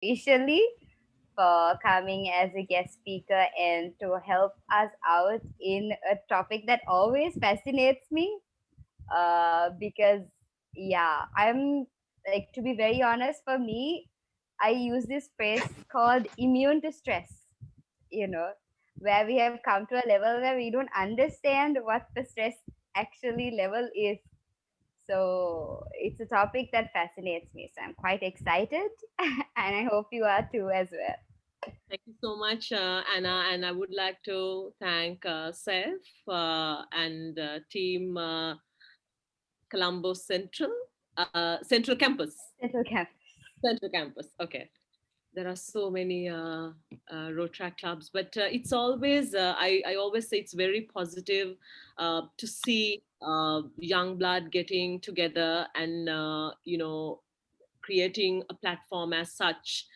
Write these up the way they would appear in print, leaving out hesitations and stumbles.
officially for coming as a guest speaker and to help us out in a topic that always fascinates me. Because, yeah, I'm like, to be very honest, for me, I use this phrase called immune to stress, you know, where we have come to a level where we don't understand what the stress actually level is. So it's a topic that fascinates me. So I'm quite excited, and I hope you are too as well. Thank you so much, Anna. And I would like to thank Seth and team Colombo Central Campus. It's okay. Central Campus. Okay. There are so many road track clubs, but it's always, I always say it's very positive to see young blood getting together and, creating a platform as such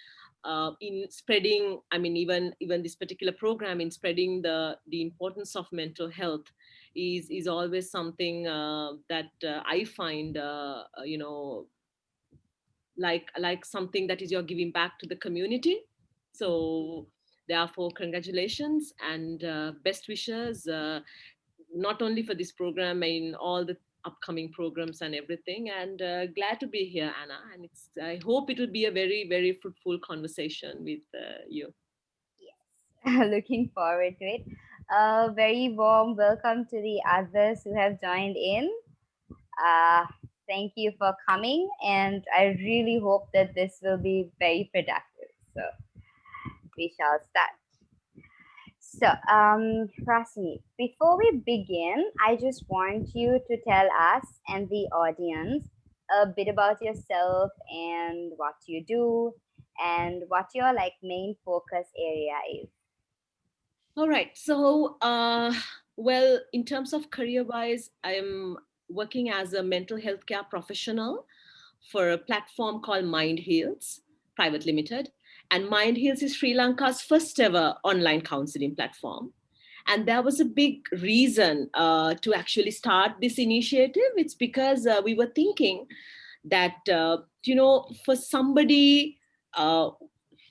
in spreading, I mean, even this particular program in spreading the importance of mental health is always something that I find like something that is you're giving back to the community. So therefore congratulations and best wishes, not only for this program, in all the upcoming programs and everything. And glad to be here, Anna, and I hope it will be a very very fruitful conversation with you. Yes, looking forward to it. A very warm welcome to the others who have joined in. Uh, Thank you for coming, and I really hope that this will be very productive. So we shall start. So, Rasini, before we begin, I just want you to tell us and the audience a bit about yourself and what you do and what your like main focus area is. All right. So, well, in terms of career wise, I'm working as a mental health care professional for a platform called Mind Heals Private Limited. And Mind Heals is Sri Lanka's first ever online counseling platform. And there was a big reason to actually start this initiative. It's because we were thinking that, for somebody, uh,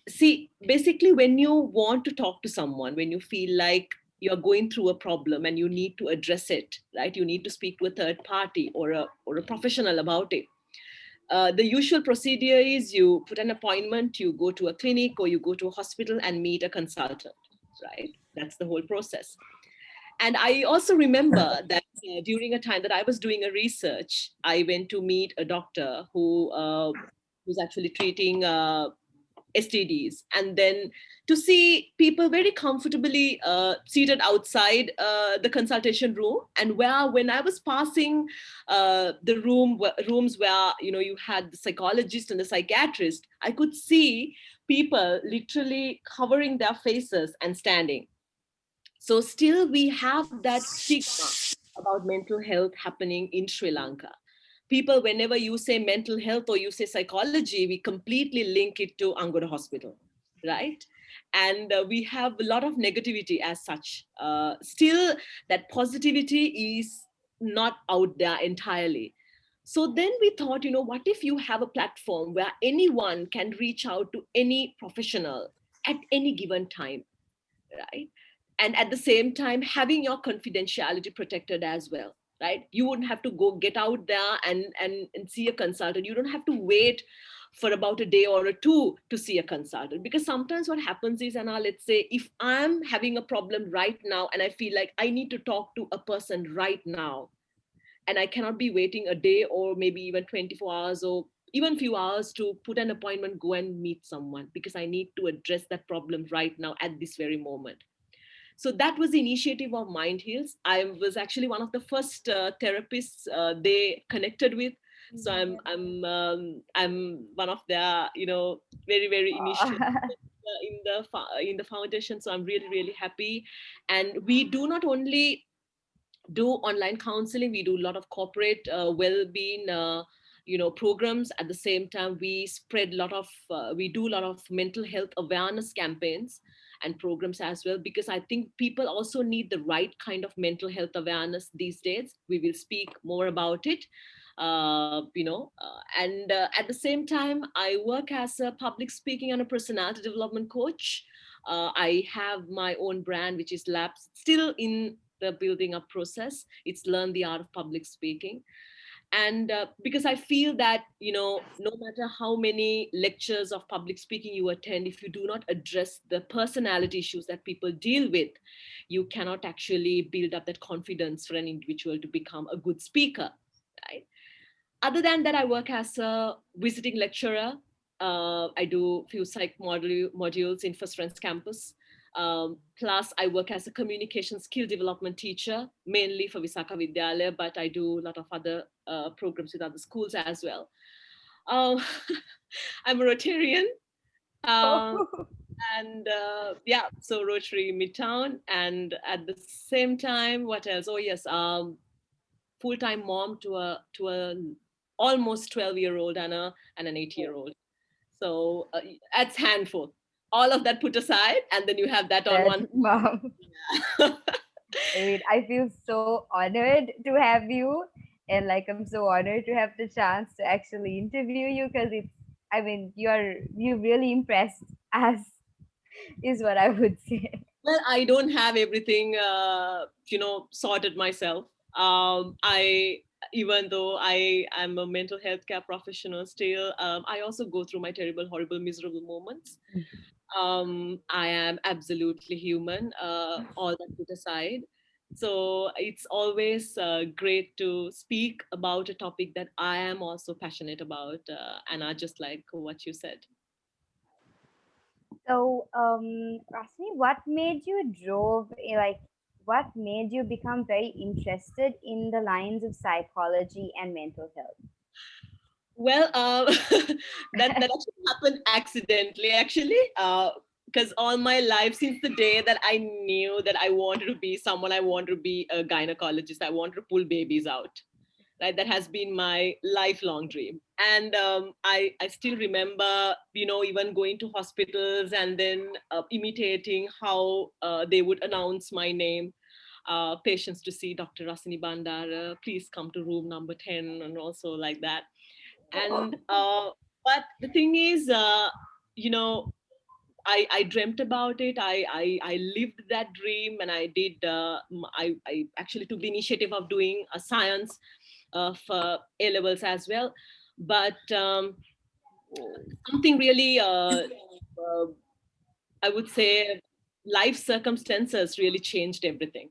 see, basically, when you want to talk to someone, when you feel like you're going through a problem and you need to address it, right? You need to speak to a third party or a professional about it. The usual procedure is you put an appointment, you go to a clinic or you go to a hospital and meet a consultant, right? That's the whole process. And I also remember that during a time that I was doing a research, I went to meet a doctor who was actually treating STDs, and then to see people very comfortably seated outside the consultation room, and where when I was passing the rooms where you had the psychologist and the psychiatrist, I could see people literally covering their faces and standing. So still we have that stigma about mental health happening in Sri Lanka. People, whenever you say mental health or you say psychology, we completely link it to Angoda Hospital, right? And we have a lot of negativity as such. Still, that positivity is not out there entirely. So then we thought, what if you have a platform where anyone can reach out to any professional at any given time, right? And at the same time having your confidentiality protected as well, right? You wouldn't have to go get out there and see a consultant. You don't have to wait for about a day or a two to see a consultant, because sometimes what happens is, and let's say if I'm having a problem right now and I feel like I need to talk to a person right now, and I cannot be waiting a day or maybe even 24 hours or even few hours to put an appointment, go and meet someone, because I need to address that problem right now at this very moment. So that was the initiative of Mind Heals. I was actually one of the first therapists they connected with. So I'm one of their very very initial Oh, in the foundation. So I'm really really happy, and we do not only do online counseling, we do a lot of corporate well-being programs. At the same time we spread a lot of we do a lot of mental health awareness campaigns, and programs as well, because I think people also need the right kind of mental health awareness these days. We will speak more about it. And at the same time, I work as a public speaking and a personality development coach. I have my own brand, which is Labs, still in the building up process. It's Learn the Art of Public Speaking. And because I feel that, no matter how many lectures of public speaking you attend, if you do not address the personality issues that people deal with, you cannot actually build up that confidence for an individual to become a good speaker, right? Other than that, I work as a visiting lecturer. I do few modules in First Friends Campus. Plus, I work as a communication skill development teacher, mainly for Visakha Vidyalaya, but I do a lot of other programs with other schools as well. Um, I'm a Rotarian. Um, and yeah, so Rotary Midtown. And at the same time, what else? Oh, yes, full-time mom to a almost 12-year-old and an 8-year-old. So that's handful. All of that put aside, and then you have that on That one. mom. I mean, I feel so honored to have you, and like I'm so honored to have the chance to actually interview you because it's. I mean, you really impressed us, is what I would say. Well, I don't have everything, sorted myself. I Even though I am a mental health care professional, still, I also go through my terrible, horrible, miserable moments. I am absolutely human, all that put aside. So it's always great to speak about a topic that I am also passionate about, and I just like what you said. So, Rasmi, what made you what made you become very interested in the lines of psychology and mental health? Well, that actually happened accidentally, actually, because all my life, since the day that I knew that I wanted to be someone, I wanted to be a gynecologist. I wanted to pull babies out. Right, that has been my lifelong dream. And I still remember, even going to hospitals and then imitating how they would announce my name. Patients to see Dr. Rasini Bandara, please come to room number 10, and also like that. And but the thing is, you know I dreamt about it. I lived that dream, and I did. I actually took the initiative of doing a science for A levels as well. But something really, I would say, life circumstances really changed everything.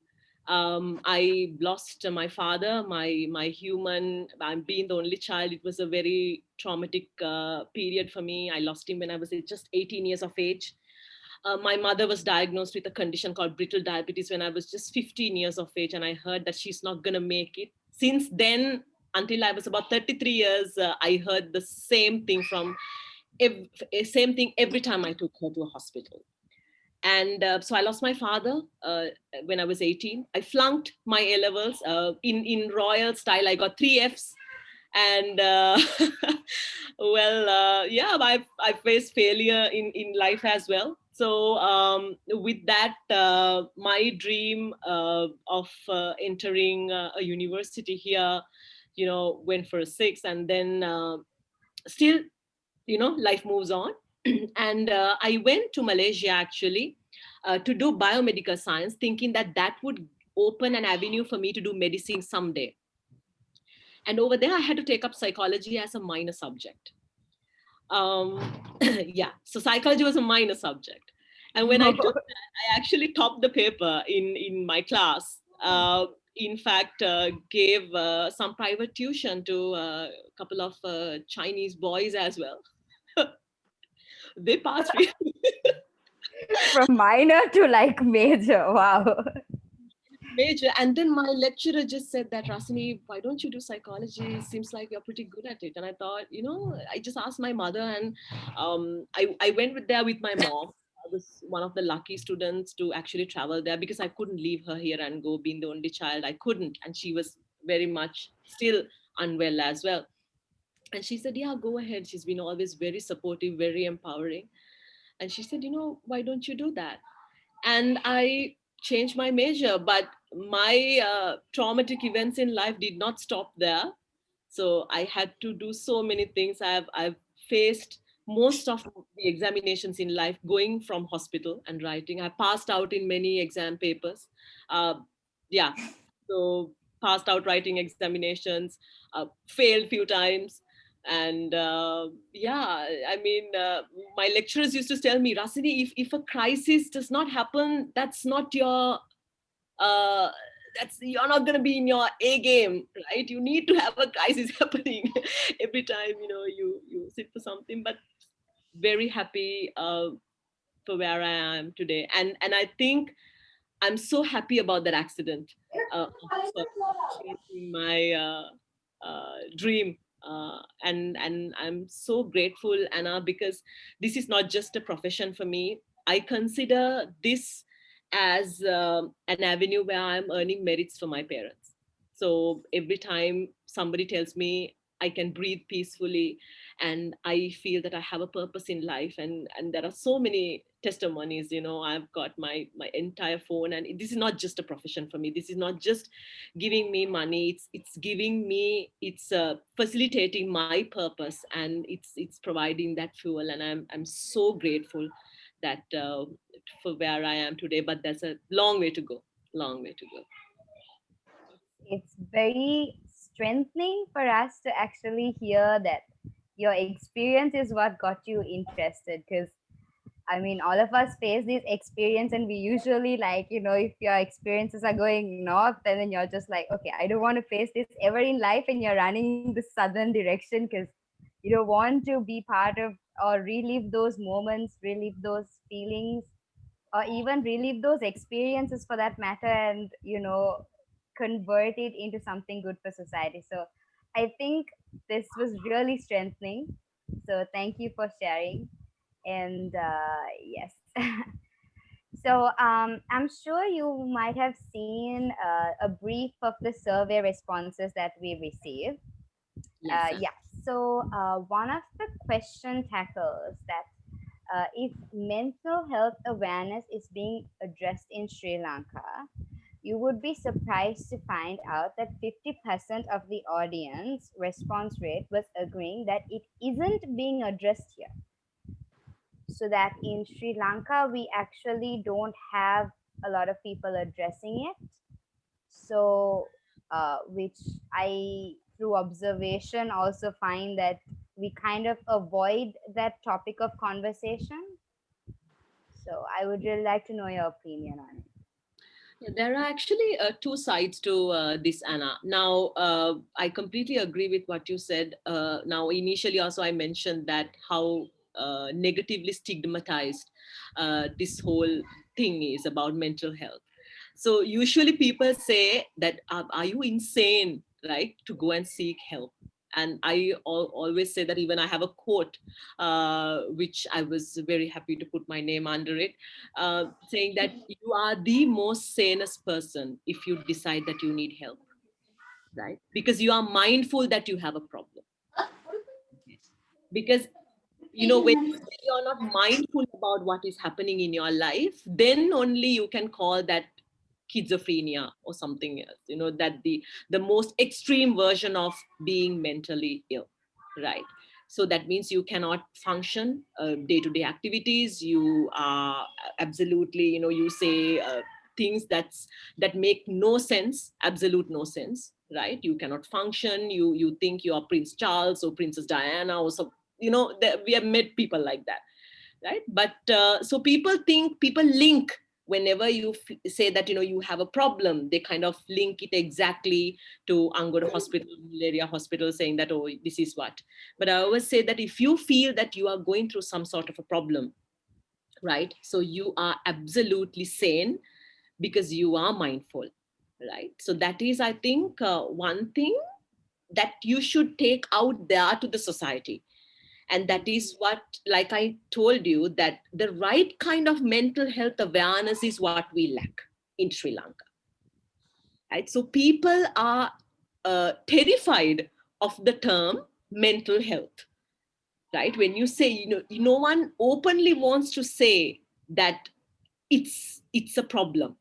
I lost my father, my human. I'm being the only child. It was a very traumatic period for me. I lost him when I was just 18 years of age. My mother was diagnosed with a condition called brittle diabetes when I was just 15 years of age, and I heard that she's not going to make it. Since then, until I was about 33 years, I heard the same thing same thing every time I took her to a hospital. And so I lost my father when I was 18. I flunked my A levels in royal style. I got three Fs, and well, yeah, I faced failure in life as well. So with that, my dream of entering a university here, went for a six, and then still, life moves on. And I went to Malaysia actually to do biomedical science, thinking that that would open an avenue for me to do medicine someday. And over there, I had to take up psychology as a minor subject. um, yeah, so psychology was a minor subject. And when I took that, I actually topped the paper in my class. In fact, gave some private tuition to a couple of Chinese boys as well. They passed me. From minor to like major. Wow. Major. And then my lecturer just said that, Rasini, why don't you do psychology? Seems like you're pretty good at it. And I thought, I just asked my mother, and I went there with my mom. I was one of the lucky students to actually travel there, because I couldn't leave her here and go. Being the only child, I couldn't. And she was very much still unwell as well. And she said, yeah, go ahead. She's been always very supportive, very empowering. And she said, why don't you do that? and I changed my major. But my traumatic events in life did not stop there. So I had to do so many things. I've faced most of the examinations in life going from hospital and writing. I passed out in many exam papers. uh, yeah, so passed out writing examinations, failed few times. And yeah, I mean, my lecturers used to tell me, Rasini, if a crisis does not happen, that's not your uh, that's, you're not going to be in your A game, right? You need to have a crisis happening every time, you know, you sit for something. But very happy for where I am today. And I think I'm so happy about that accident of chasing my dream. And I'm so grateful, Anna, because this is not just a profession for me. I consider this as an avenue where I'm earning merits for my parents. So every time somebody tells me I can breathe peacefully, and I feel that I have a purpose in life, and there are so many testimonies. You know, I've got my entire phone, and this is not just a profession for me. This is not just giving me money. It's giving me, it's facilitating my purpose, and it's providing that fuel. And I'm so grateful that for where I am today. But there's a long way to go. Long way to go. It's very strengthening for us to actually hear that your experience is what got you interested. Because I mean, all of us face this experience, and we usually, like, if your experiences are going north, and then you're just like, okay, I don't want to face this ever in life, and you're running in the southern direction because you don't want to be part of or relive those moments, relive those feelings, or even relive those experiences for that matter, and convert it into something good for society. So I think this was really strengthening. So thank you for sharing. And yes. So I'm sure you might have seen a brief of the survey responses that we received. Yes, Yeah. So one of the question tackles that if mental health awareness is being addressed in Sri Lanka, you would be surprised to find out that 50% of the audience response rate was agreeing that it isn't being addressed here. So that in Sri Lanka, we actually don't have a lot of people addressing it. So, which I, through observation, also find that we kind of avoid that topic of conversation. So, I would really like to know your opinion on it. yeah, there are actually two sides to this, Anna. Now, I completely agree with what you said. Now, initially, also, I mentioned that how negatively stigmatized this whole thing is about mental health. So, usually, people say that, are you insane, right, to go and seek help? And I always say that. Even I have a quote, which I was very happy to put my name under it, saying that you are the most sanest person if you decide that you need help, right? Because you are mindful that you have a problem. Because, you know, when you're not mindful about what is happening in your life, then only you can call that schizophrenia or something else. You know, that the most extreme version of being mentally ill, right? So that means you cannot function day-to-day activities. You are absolutely, you know, you say things that make no sense, absolute no sense, right? You cannot function. You think you are Prince Charles or Princess Diana or some, you know, we have met people like that, right? But so people link, whenever you say that, you know, you have a problem, they kind of link it exactly to Angod Hospital, malaria hospital, saying that, oh, this is what. But I always say that if you feel that you are going through some sort of a problem, right, so you are absolutely sane, because you are mindful, right? So that is, I think, one thing that you should take out there to the society. And that is what, like I told you, that the right kind of mental health awareness is what we lack in Sri Lanka, right? So people are terrified of the term mental health, right? When you say, you know, no one openly wants to say that it's a problem,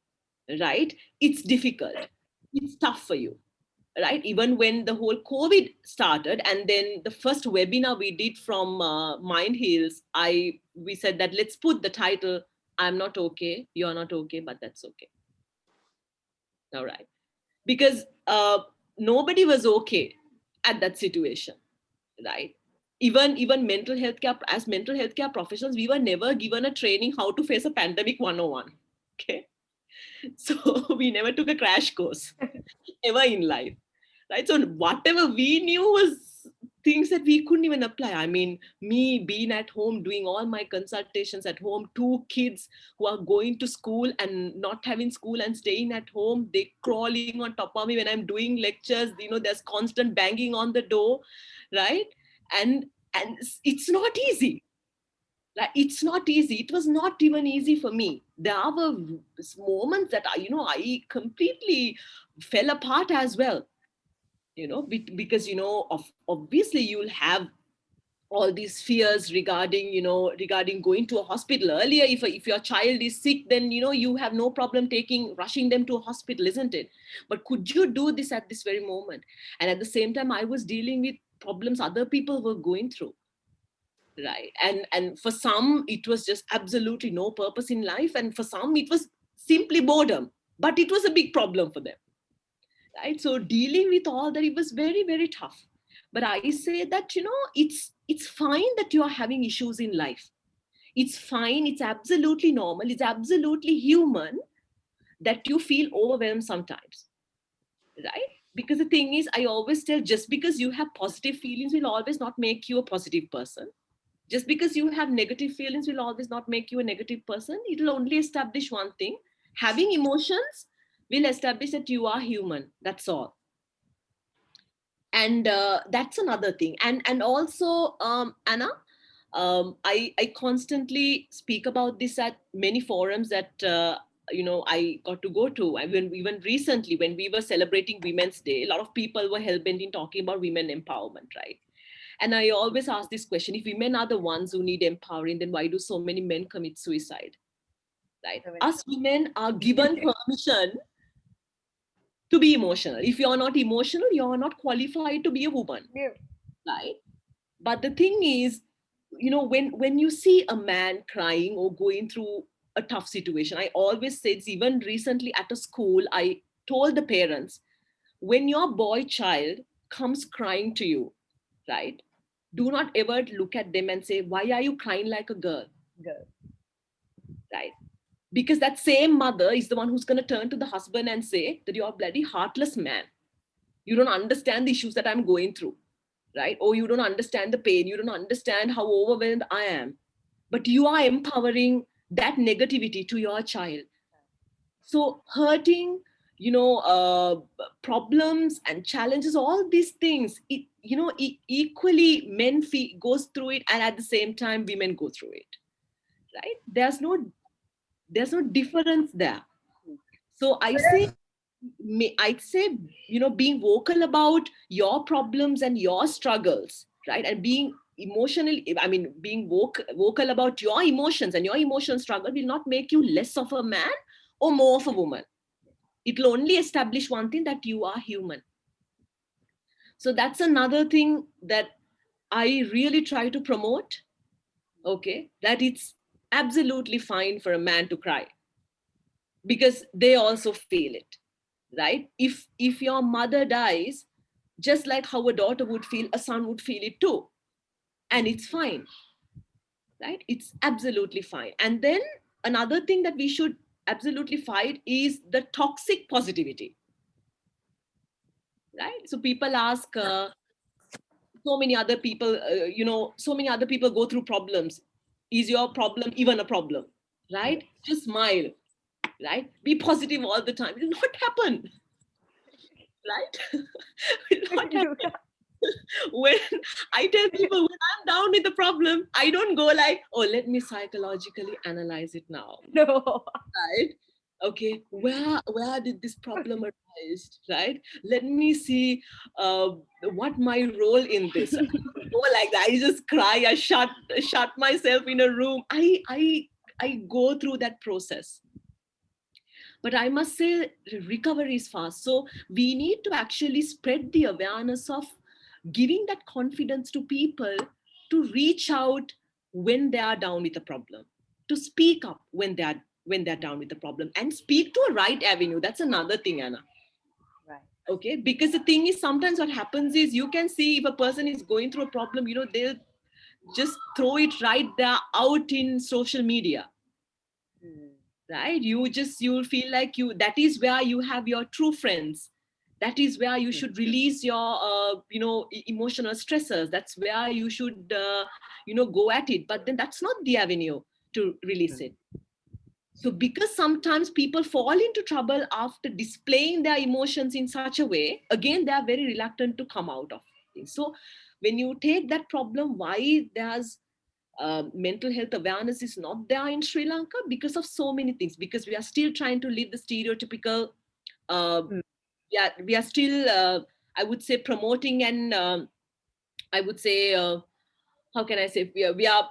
right? It's difficult, it's tough for you, right? Even when the whole COVID started, and then the first webinar we did from Mind Heals, we said that let's put the title, I'm not okay, you're not okay, but that's okay. All right. Because nobody was okay at that situation, right? Even mental health care, as mental health care professionals, we were never given a training how to face a pandemic 101. Okay. So we never took a crash course ever in life, right? So whatever we knew was things that we couldn't even apply. I mean, me being at home doing all my consultations at home, two kids who are going to school and not having school and staying at home, they crawling on top of me when I'm doing lectures, there's constant banging on the door, right? And it's not easy. Like, it's not easy. It was not even easy for me. There were moments that I completely fell apart as well, because obviously you'll have all these fears regarding going to a hospital. Earlier, if your child is sick, then you have no problem rushing them to a hospital, isn't it? But could you do this at this very moment? And at the same time, I was dealing with problems other people were going through, right? And for some it was just absolutely no purpose in life, and for some it was simply boredom, but it was a big problem for them, right? So dealing with all that, it was very, very tough. But I say that it's fine that you are having issues in life. It's fine, it's absolutely normal, it's absolutely human that you feel overwhelmed sometimes, right? Because the thing is, I always tell, just because you have positive feelings will always not make you a positive person. Just because you have negative feelings will always not make you a negative person. It will only establish one thing: having emotions will establish that you are human, that's all. And that's another thing. And also, Anna, I constantly speak about this at many forums that I got to go to. Even recently, when we were celebrating Women's Day, a lot of people were hell-bent in talking about women empowerment, right? And I always ask this question: if women are the ones who need empowering, then why do so many men commit suicide, right? Us women are given permission to be emotional. If you're not emotional, you're not qualified to be a woman, Yeah. right? But the thing is, when you see a man crying or going through a tough situation, I always say, it's even recently at a school, I told the parents, when your boy child comes crying to you, right, do not ever look at them and say, why are you crying like a girl, Girl. right? Because that same mother is the one who's going to turn to the husband and say that you're a bloody heartless man, you don't understand the issues that I'm going through, right? Or you don't understand the pain, you don't understand how overwhelmed I am. But you are empowering that negativity to your child. So hurting, problems and challenges, all these things, equally men goes through it, and at the same time women go through it, right? There's no difference there. So I'd say, being vocal about your problems and your struggles, right? And being being vocal about your emotions and your emotional struggle will not make you less of a man or more of a woman. It will only establish one thing, that you are human. So that's another thing that I really try to promote, okay? That it's absolutely fine for a man to cry, because they also feel it, right? If your mother dies, just like how a daughter would feel, a son would feel it too, and it's fine, right? It's absolutely fine. And then another thing that we should absolutely fight is the toxic positivity, right? So people ask, so many other people, so many other people go through problems, is your problem even a problem, right? Just smile, right? Be positive all the time. It will not happen, right? It will not happen. When I tell people, when I'm down with the problem, I don't go like, oh, let me psychologically analyze it now, No. right? Okay, where did this problem arise, right? Let me see what my role in this. I don't go like that. I just cry. I shut myself in a room. I I go through that process. But I must say, recovery is fast. So we need to actually spread the awareness of giving that confidence to people to reach out when they are down with a problem, to speak up when they're down with the problem, and speak to a right avenue. That's another thing, Anna. Right. Okay, because the thing is, sometimes what happens is, you can see if a person is going through a problem, they'll just throw it right there out in social media, Mm. right? You'll feel like that is where you have your true friends. That is where you should release your emotional stressors. That's where you should go at it. But then that's not the avenue to release it. So because sometimes people fall into trouble after displaying their emotions in such a way, again, they are very reluctant to come out of things. So when you take that problem, why there's mental health awareness is not there in Sri Lanka, because of so many things. Because we are still trying to live the stereotypical, uh, Mm. yeah, we are still, I would say, promoting and I would say, how can I say, we are,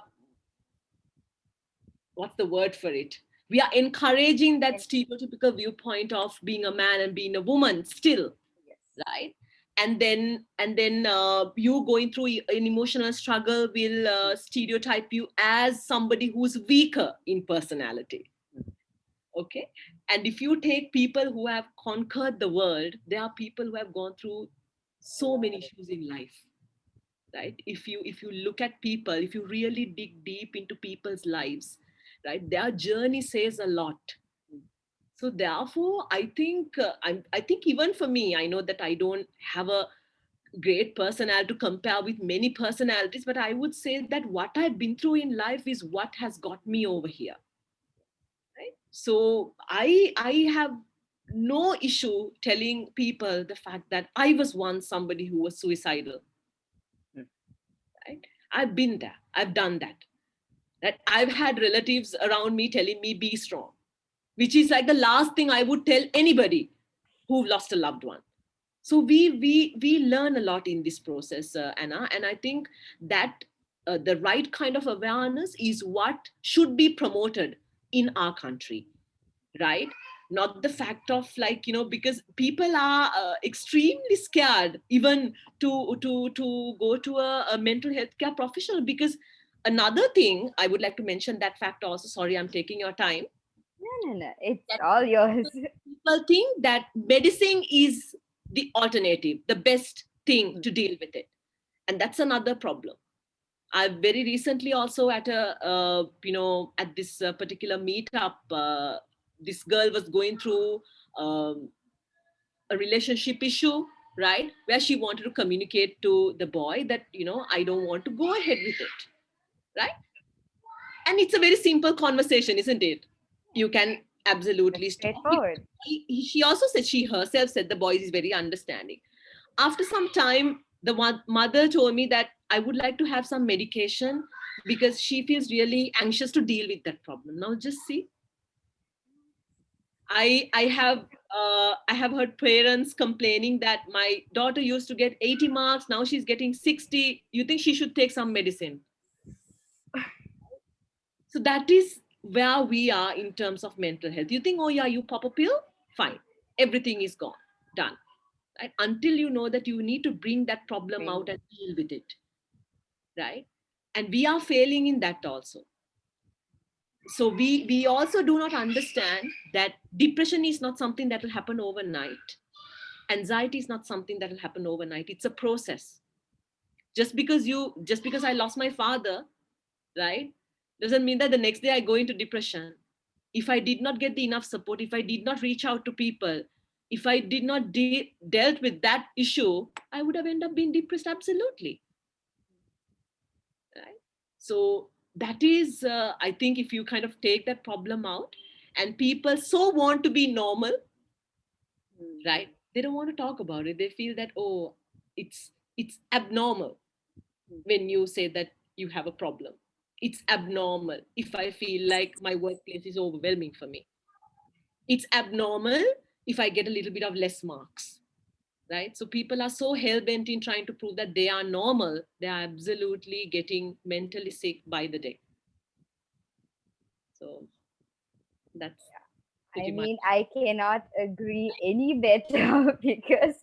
what's the word for it? We are encouraging that And stereotypical viewpoint of being a man and being a woman still, yes. right? And then you going through an emotional struggle will stereotype you as somebody who's weaker in personality. Okay. And if you take people who have conquered the world, there are people who have gone through A so lot many of. issues in life, right? If you look at people, if you really dig deep into people's lives, right, their journey says a lot. So therefore, I think even for me, I know that I don't have a great personality to compare with many personalities, but I would say that what I've been through in life is what has got me over here, right? So I have no issue telling people the fact that I was once somebody who was suicidal, Mm. right? I've been there, I've done that. That I've had relatives around me telling me be strong, which is like the last thing I would tell anybody who lost a loved one. So we learn a lot in this process, Anna, and I think that the right kind of awareness is what should be promoted in our country, right? Not the fact of, like, because people are extremely scared even to go to a mental health care professional. Because another thing I would like to mention, that fact also, sorry, I'm taking your time, No, no, no. It's that all yours. people think that medicine is the alternative, the best thing Mm. to deal with it. And that's another problem. I very recently also at at this particular meetup, this girl was going through um, a relationship issue, right? Where she wanted to communicate to the boy that, I don't want to go ahead with it, right? And it's a very simple conversation, isn't it? You can It's absolutely stop it. straightforward. She also said, she herself said, the boy is very understanding. After some time, the mother told me that I would like to have some medication because she feels really anxious to deal with that problem. Now just see, I have heard parents complaining that my daughter used to get 80 marks, now she's getting 60. You think she should take some medicine? So that is where we are in terms of mental health. You think, oh yeah, you pop a pill, fine, everything is gone, done. Right? Until you know that you need to bring that problem Bring. out and deal with it, right? And we are failing in that also. So we also do not understand that depression is not something that will happen overnight. Anxiety is not something that will happen overnight. It's a process. Just because I lost my father, right, doesn't mean that the next day I go into depression. If I did not get the enough support, if I did not reach out to people, if I did not dealt with that issue, I would have ended up being depressed, absolutely, right? So that is, I think, if you kind of take that problem out, and people so want to be normal, Mm. right, they don't want to talk about it. They feel that, oh, it's abnormal when you say that you have a problem. It's abnormal if I feel like my workplace is overwhelming for me. It's abnormal if I get a little bit of less marks, right? So people are so hell-bent in trying to prove that they are normal, they are absolutely getting mentally sick by the day. So that's I pretty much. mean, I cannot agree any better because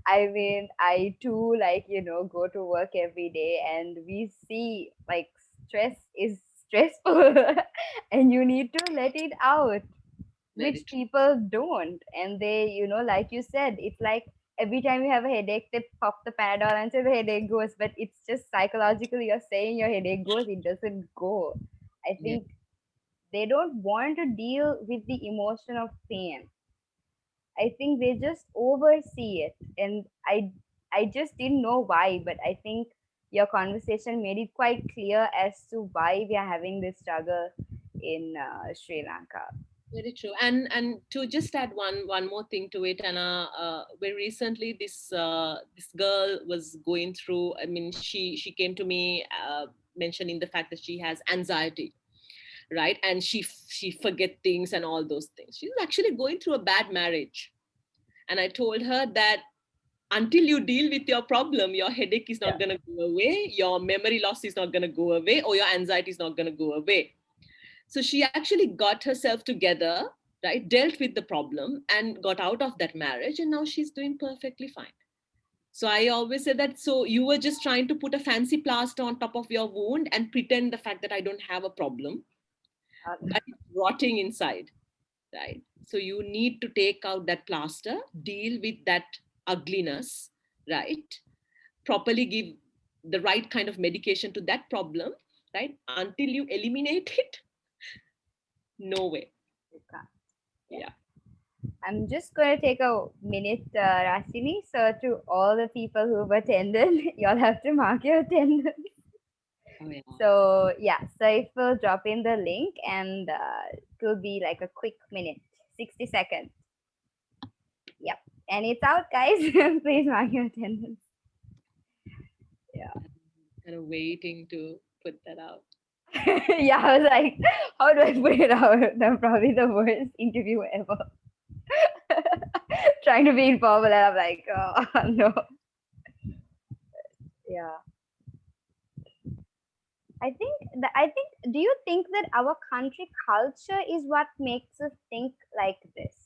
I mean, I too, like, go to work every day and we see like stress is stressful and you need to let it out, Very which true. people don't. And they, like you said, it's like every time you have a headache, they pop the Panadol and say the headache goes, but it's just psychologically you're saying your headache goes, it doesn't go. I Yeah. think they don't want to deal with the emotion of pain. I think they just oversee it. And I just didn't know why, but I think your conversation made it quite clear as to why we are having this struggle in Sri Lanka. Very true. And to just add one more thing to it, Anna, very recently this girl was going through. I mean, she came to me mentioning the fact that she has anxiety, right? And she forget things and all those things. She's actually going through a bad marriage, and I told her that until you deal with your problem, your headache is not Yeah. going to go away, your memory loss is not going to go away, or your anxiety is not going to go away. So she actually got herself together, right? Dealt with the problem and got out of that marriage. And now she's doing perfectly fine. So I always say that, so you were just trying to put a fancy plaster on top of your wound and pretend the fact that I don't have a problem, but it's rotting inside, right? So you need to take out that plaster, deal with that ugliness, right? Properly give the right kind of medication to that problem, right? Until you eliminate it, no way. You can't. Yeah. Yeah. I'm just going to take a minute, Rasini. So, to all the people who've attended, you'll have to mark your attendance. Oh, yeah. So, yeah, so if we'll drop in the link and it will be like a quick minute, 60 seconds. Yep. And it's out, guys. Please mark your attendance. Yeah. Kind of waiting to put that out. Yeah, I was like, how do I put it out? That's probably the worst interview ever. Trying to be informal, and I'm like, oh, no. Yeah. Do you think that our country culture is what makes us think like this?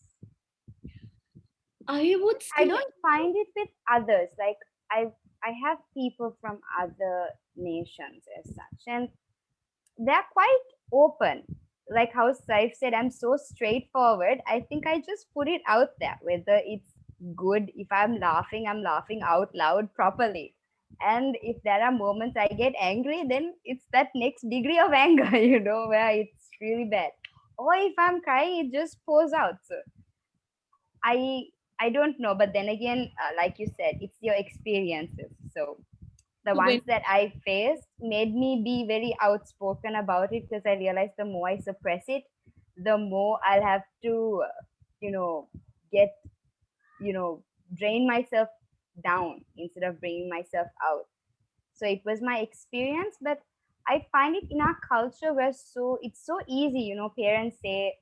I would I say, don't find it with others. Like I have people from other nations as such, and they're quite open. Like how Saif said, I'm so straightforward. I think I just put it out there, whether it's good. If I'm laughing out loud properly. And if there are moments I get angry, then it's that next degree of anger, where it's really bad. Or if I'm crying, it just pours out. So I I don't know, but then again, like you said, it's your experiences. So the so when ones that I faced made me be very outspoken about it because I realized the more I suppress it, the more I'll have to, you know, get, you know, drain myself down instead of bringing myself out. So it was my experience, but I find it in our culture where it's so easy, parents say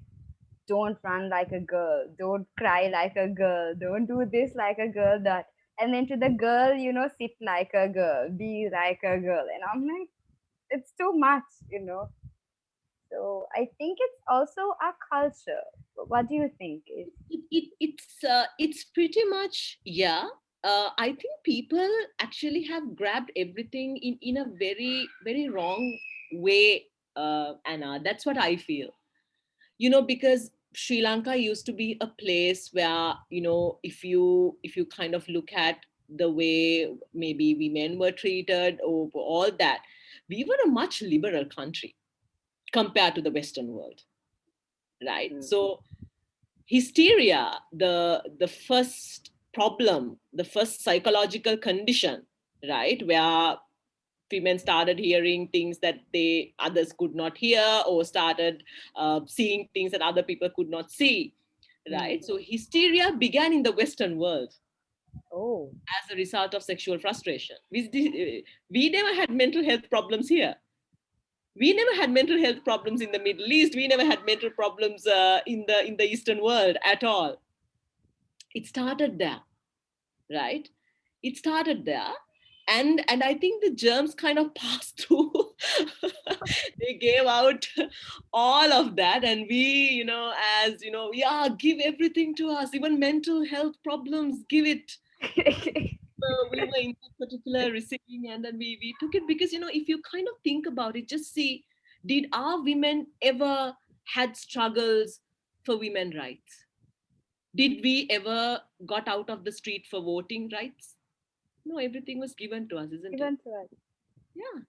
don't run like a girl, don't cry like a girl, don't do this like a girl, that. And then to the girl, sit like a girl, be like a girl. And I'm like, it's too much. So I think it's also our culture. What do you think? it's pretty much, yeah. I think people actually have grabbed everything in a very wrong way, Anna. That's what I feel. Because Sri Lanka used to be a place where, if you kind of look at the way maybe women were treated or all that, we were a much liberal country compared to the Western world, right? Mm. So hysteria, the first problem, the first psychological condition, right, where women started hearing things that they others could not hear, or started seeing things that other people could not see, Mm. right? So hysteria began in the Western world Oh. as a result of sexual frustration. We never had mental health problems here. We never had mental health problems in the Middle East. We never had mental problems in the Eastern world at all. It started there, right? It started there, and I think the germs kind of passed through They gave out all of that, and we, as yeah, give everything to us, even mental health problems, give it. We were in that particular receiving end, and we took it because, if you kind of think about it, just see, did our women ever had struggles for women rights? Did we ever got out of the street for voting rights? No, everything was given to us, isn't it? Even to us. Yeah,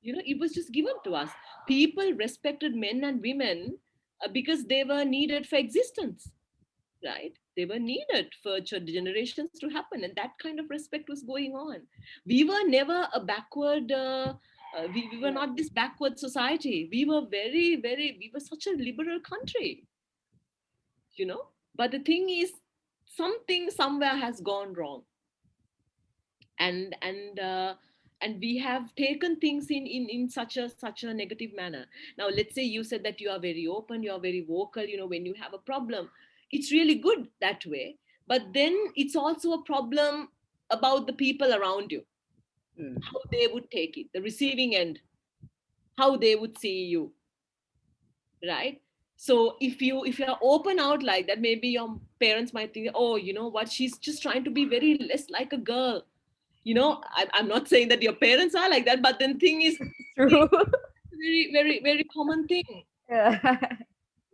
it was just given to us. People respected men and women because they were needed for existence, right? They were needed for generations to happen, and that kind of respect was going on. We were never a backward. We were No. not this backward society. We were very, very. We were such a liberal country, you know. But the thing is, something somewhere has gone wrong, and we have taken things in such a negative manner. Now, let's say you said that you are very open, you are very vocal, when you have a problem, it's really good that way. But then it's also a problem about the people around you, Mm. how they would take it, the receiving end, how they would see you, right? So if you're open out like that, maybe your parents might think, oh, you know what, she's just trying to be very less like a girl. I'm not saying that your parents are like that, but the thing is, True. very, very, very common thing, Yeah.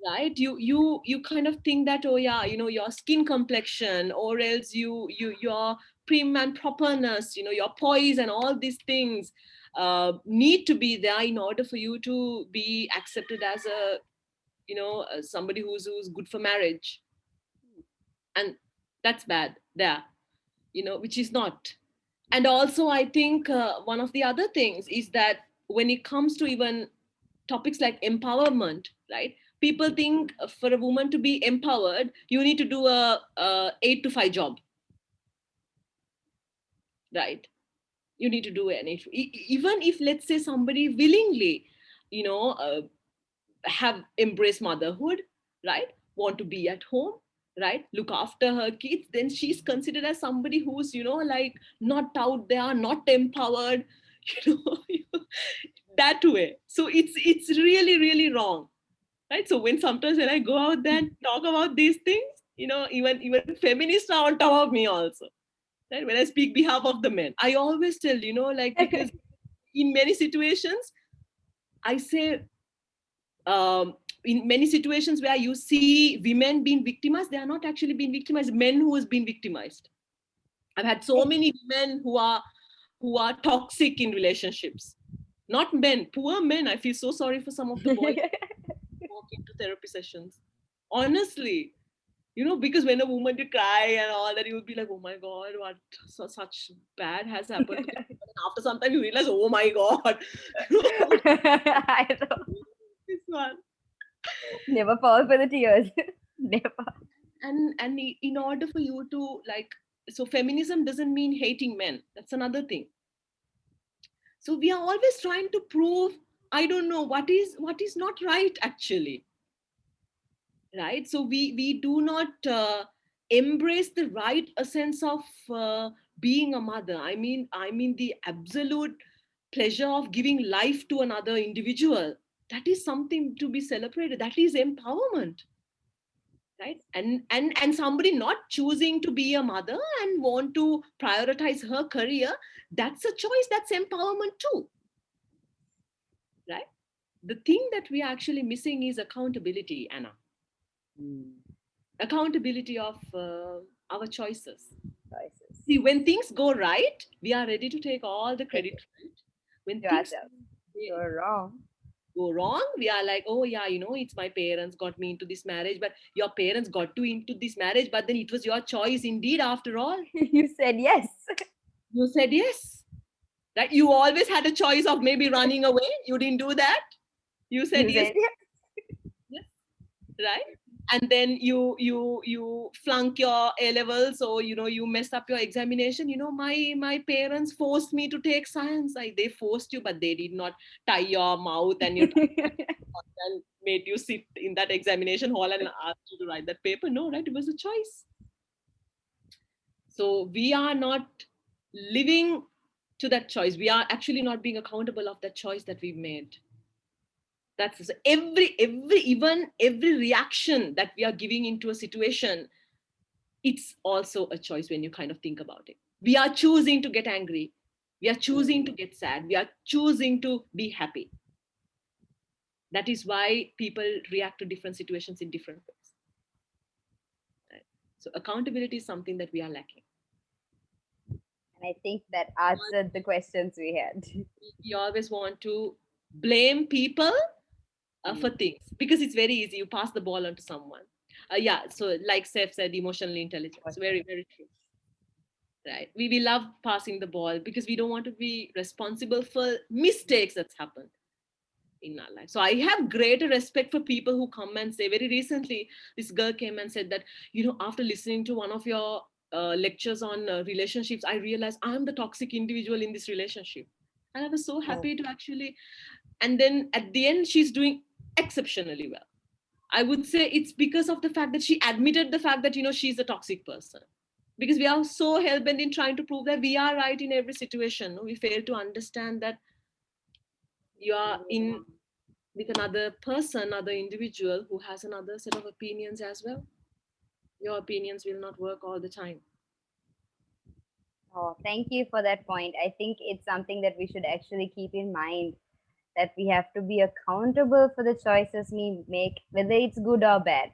right? You kind of think that, oh yeah, your skin complexion, or else your prim and properness, your poise and all these things need to be there in order for you to be accepted as a, somebody who's good for marriage. And that's bad there, which is not. And also, I think one of the other things is that when it comes to even topics like empowerment, right? People think for a woman to be empowered, you need to do a 8 to 5 job, right? You need to do an even if, let's say, somebody willingly, you know, uh, have embraced motherhood, right? Want to be at home, right? Look after her kids, then she's considered as somebody who's, like, not out there, not empowered, you know, that way. So it's really, really wrong, right? So sometimes when I go out there and talk about these things, even feminists are on top of me also, right? When I speak behalf of the men, I always tell, like, because in many situations I say, in many situations where you see women being victimized, they are not actually being victimized, men who has been victimized. I've had so many women who are toxic in relationships, not men, poor men. I feel so sorry for some of the boys who walk into therapy sessions, honestly. Because when a woman to cry and all that, you would be like, oh my god, what such bad has happened to this woman? And after some time you realize, oh my god, I know. this one. Never fall for the tears. Never. And in order for you to, like, so feminism doesn't mean hating men, that's another thing. So we are always trying to prove, I don't know, what is not right, actually, right? So we do not embrace the right essence of being a mother. I mean the absolute pleasure of giving life to another individual, that is something to be celebrated, that is empowerment, right? And somebody not choosing to be a mother and want to prioritize her career, that's a choice, that's empowerment too, right? The thing that we are actually missing is accountability, Anna. Mm. Accountability of our choices. Choices See, when things go right, we are ready to take all the take credit it for it. When to things ourselves. You're wrong. go wrong, we are like, oh yeah, it's my parents got me into this marriage. But your parents got you into this marriage, but then it was your choice indeed, after all. You said yes. You said yes, right? You always had a choice of maybe running away. You didn't do that. You said You yes. said yes. Yes, right? And then you flunk your A levels, or you mess up your examination. My parents forced me to take science. They forced you, but they did not tie your mouth and and made you sit in that examination hall and asked you to write that paper. No, right? It was a choice. So we are not living to that choice. We are actually not being accountable of that choice that we've made. That's every reaction that we are giving into a situation, it's also a choice when you kind of think about it. We are choosing to get angry. We are choosing to get sad. We are choosing to be happy. That is why people react to different situations in different ways. Right? So accountability is something that we are lacking. And I think that answered the questions we had. We always want to blame people for things because it's very easy. You pass the ball on to someone. Yeah. So like Seth said, emotional intelligence. Very, very true. Right. We love passing the ball because we don't want to be responsible for mistakes that's happened in our life. So I have greater respect for people who come and say, very recently, this girl came and said that, after listening to one of your lectures on relationships, I realized I'm the toxic individual in this relationship. And I was so happy to actually, and then at the end, she's doing exceptionally well. I would say it's because of the fact that she admitted the fact that, she's a toxic person. Because we are so hell-bent in trying to prove that we are right in every situation. We fail to understand that you are in with another person, another individual who has another set of opinions as well. Your opinions will not work all the time. Oh, thank you for that point. I think it's something that we should actually keep in mind, that we have to be accountable for the choices we make, whether it's good or bad.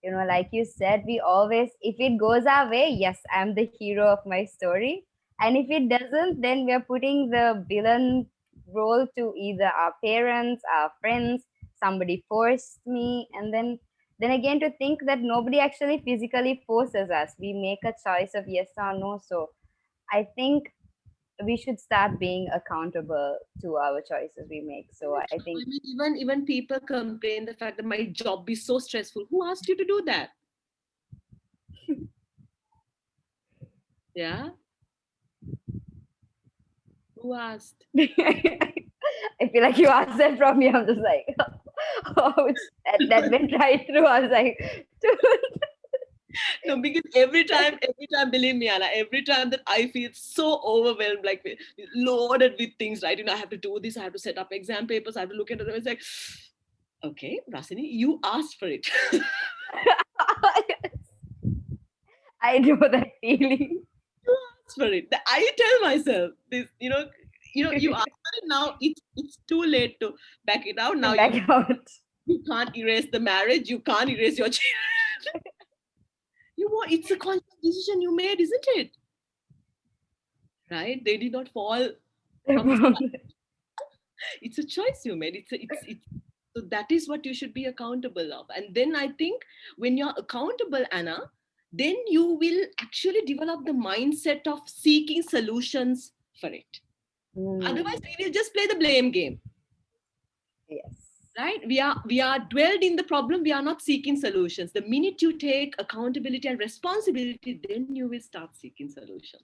Like you said, we always, if it goes our way, yes, I'm the hero of my story. And if it doesn't, then we're putting the villain role to either our parents, our friends, somebody forced me. And then again, to think that nobody actually physically forces us. We make a choice of yes or no. So I think we should start being accountable to our choices we make. So I think, I mean, even people complain the fact that my job is so stressful. Who asked you to do that? Yeah, who asked? I feel like you asked that from me. I'm just like, oh, that went right through. I was like, dude. No, because every time, believe me, Anna, every time that I feel so overwhelmed, like loaded with things, right? I have to do this, I have to set up exam papers, I have to look into them. It's like, okay, Rasini, you asked for it. I know that feeling. You asked for it. I tell myself this, you asked for it now. It's too late to back it out. To Now back out. you can't erase the marriage. You can't erase your children. It's a conscious decision you made, isn't it? Right? They did not fall from the sky. It's a choice you made. It's so that is what you should be accountable of. And then I think when you're accountable, Anna, then you will actually develop the mindset of seeking solutions for it. Otherwise, we will just play the blame game. Yes. Right? We are dwelled in the problem. We are not seeking solutions. The minute you take accountability and responsibility, then you will start seeking solutions.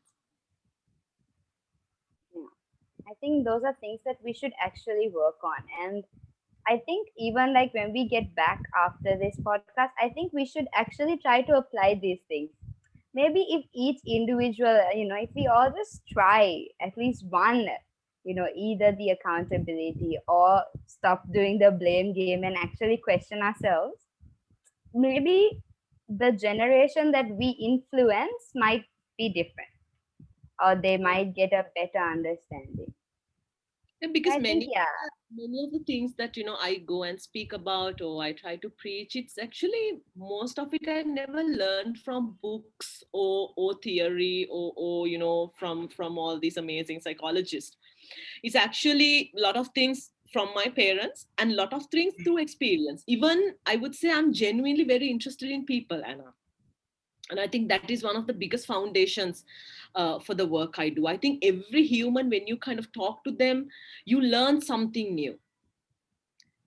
I think those are things that we should actually work on. And I think even like when we get back after this podcast, I think we should actually try to apply these things. Maybe if each individual, if we all just try at least one, either the accountability or stop doing the blame game and actually question ourselves, maybe the generation that we influence might be different, or they might get a better understanding. And because I think, many yeah. many of the things that I go and speak about or I try to preach, it's actually most of it I never learned from books or theory or from all these amazing psychologists. It's actually a lot of things from my parents and a lot of things through experience. Even I would say I'm genuinely very interested in people, Anna. And I think that is one of the biggest foundations for the work I do. I think every human, when you kind of talk to them, you learn something new,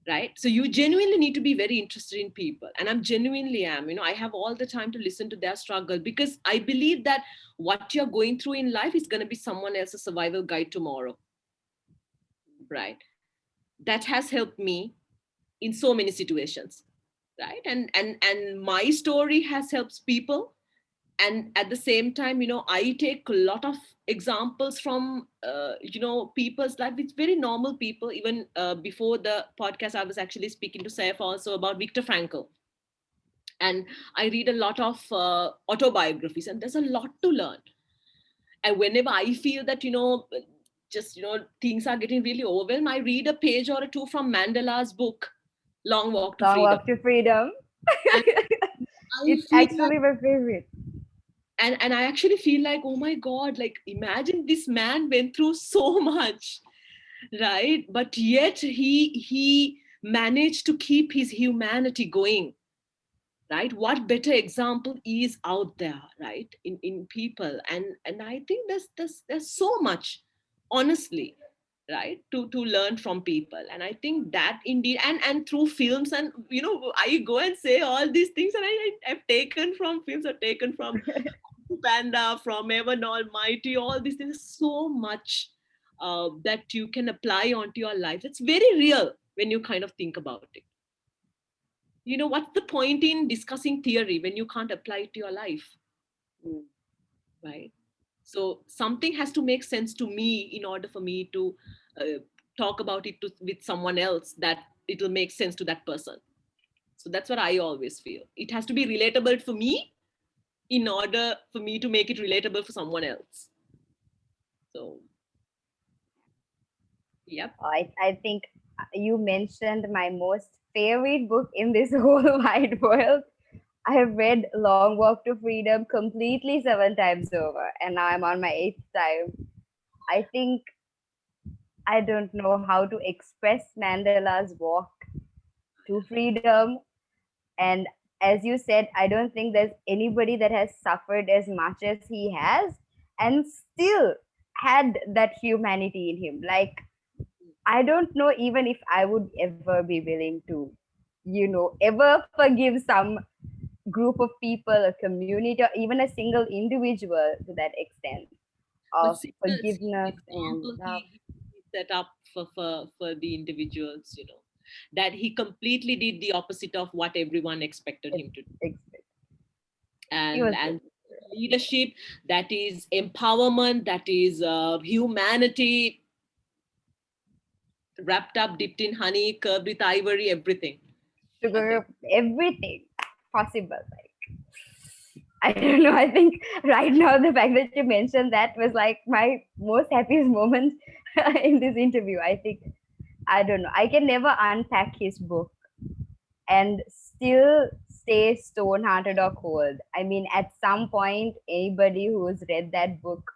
right? So you genuinely need to be very interested in people, and I'm genuinely am. I have all the time to listen to their struggle because I believe that what you're going through in life is going to be someone else's survival guide tomorrow, right? That has helped me in so many situations, right? And my story has helped people And at the same time, I take a lot of examples from people's life. It's very normal people. Even before the podcast, I was actually speaking to Saif also about Viktor Frankl, and I read a lot of autobiographies, and there's a lot to learn. And whenever I feel that just things are getting really overwhelmed, I read a page or two from Mandela's book, Long Walk to Long Freedom. Walk to Freedom. And I It's feel like, actually my favorite. and I actually feel like, oh my God, like imagine this man went through so much, right? But yet he managed to keep his humanity going, right? What better example is out there, right? In people. And I think there's so much, honestly, right, to learn from people. And I think that indeed, and through films, and I go and say all these things, and I've taken from films, I've taken from Panda, from Evan Almighty, all these things, so much that you can apply onto your life. It's very real when you kind of think about it. What's the point in discussing theory when you can't apply it to your life, Mm. right? So something has to make sense to me in order for me to uh, talk about it with someone else, that it'll make sense to that person. So that's what I always feel. It has to be relatable for me in order for me to make it relatable for someone else. So, yep. I think you mentioned my most favorite book in this whole wide world. I have read Long Walk to Freedom completely 7 times over, and now I'm on my eighth time. I think I don't know how to express Mandela's walk to freedom. And as you said, I don't think there's anybody that has suffered as much as he has and still had that humanity in him. Like, I don't know even if I would ever be willing to, ever forgive some group of people, a community, or even a single individual to that extent But of see the forgiveness and example love. he set up for the individuals, that he completely did the opposite of what everyone expected him to do. Expect. He was And good. leadership, that is empowerment, that is humanity, wrapped up, dipped in honey, curved with ivory, everything. I think. Sugar, everything possible. Like, I don't know. I think right now the fact that you mentioned that was like my most happiest moment in this interview. I think I don't know. I can never unpack his book and still stay stone hearted or cold. I mean, at some point, anybody who's read that book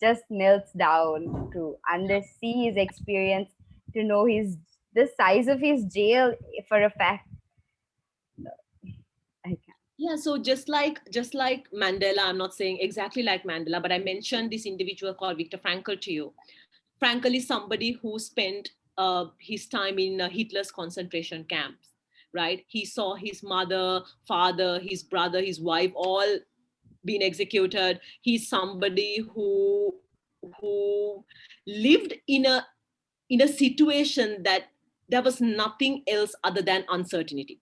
just melts down to see his experience, to know the size of his jail for a fact. I can't. Yeah, so just like Mandela, I'm not saying exactly like Mandela, but I mentioned this individual called Viktor Frankl to you. Frankl is somebody who spent his time in Hitler's concentration camps, right? He saw his mother, father, his brother, his wife all being executed. He's somebody who lived in a situation that there was nothing else other than uncertainty.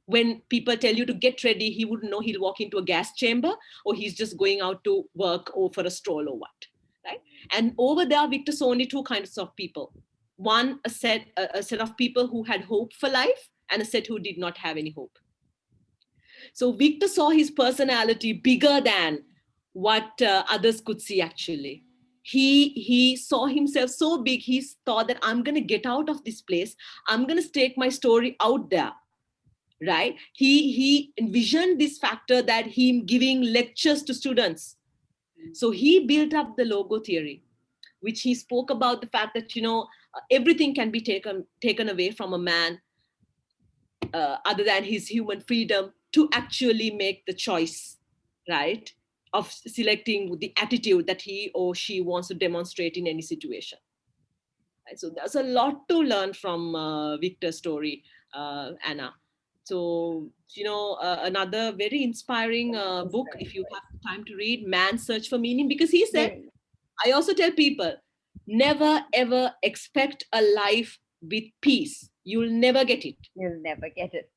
When people tell you to get ready, he wouldn't know he'll walk into a gas chamber, or he's just going out to work or for a stroll or what, right? And over there, Victor saw only two kinds of people. One, a set of people who had hope for life, and a set who did not have any hope. So Victor saw his personality bigger than what others could see. Actually, he saw himself so big. He thought that I'm going to get out of this place. I'm going to take my story out there. Right? He envisioned this factor, that him giving lectures to students. So he built up the logo theory, which he spoke about the fact that everything can be taken away from a man, other than his human freedom to actually make the choice, right, of selecting the attitude that he or she wants to demonstrate in any situation. Right? So there's a lot to learn from Victor's story, Anna. So, another very inspiring It's book, very if you good. have time to read, Man's Search for Meaning, because he said, Then I also tell people, never ever expect a life with peace. You'll never get it. you'll never get it.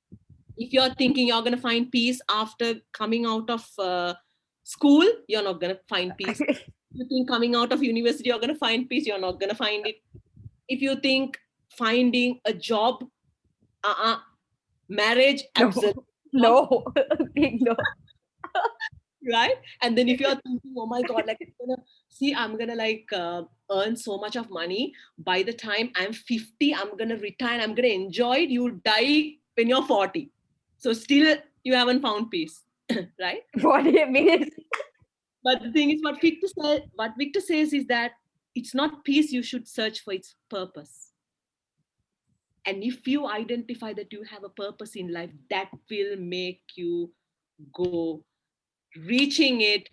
If you're thinking you're going to find peace after coming out of School, you're not going to find peace. You think coming out of university, you're going to find peace, you're not going to find it. If you think finding a job, marriage, No, absolutely not, no, big no. right? And then if you're thinking, oh my God, like I'm gonna like earn so much of money. By the time I'm 50, I'm gonna retire, I'm gonna enjoy it. You'll die when you're 40. So still you haven't found peace, right? What do you mean? But the thing is, what Victor says is that it's not peace you should search for, its purpose. And if you identify that you have a purpose in life, that will make you go reaching it.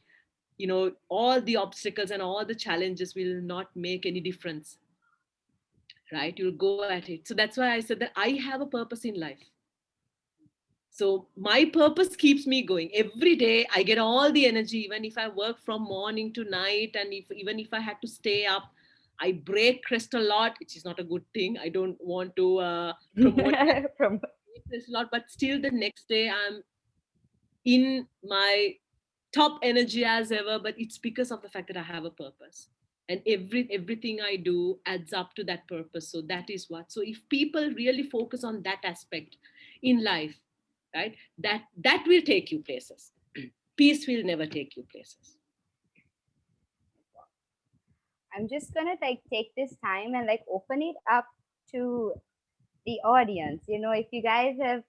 All the obstacles and all the challenges will not make any difference, right? You'll go at it. So that's why I said that I have a purpose in life. So my purpose keeps me going every day. I get all the energy, even if I work from morning to night, and even if I had to stay up, I break rest a lot, which is not a good thing. I don't want to promote From rest a lot, but still the next day I'm in my top energy as ever. But it's because of the fact that I have a purpose, and everything I do adds up to that purpose. So that is what. So if people really focus on that aspect in life, right, that will take you places. Peace will never take you places. I'm just gonna take this time and like open it up to the audience. If you guys have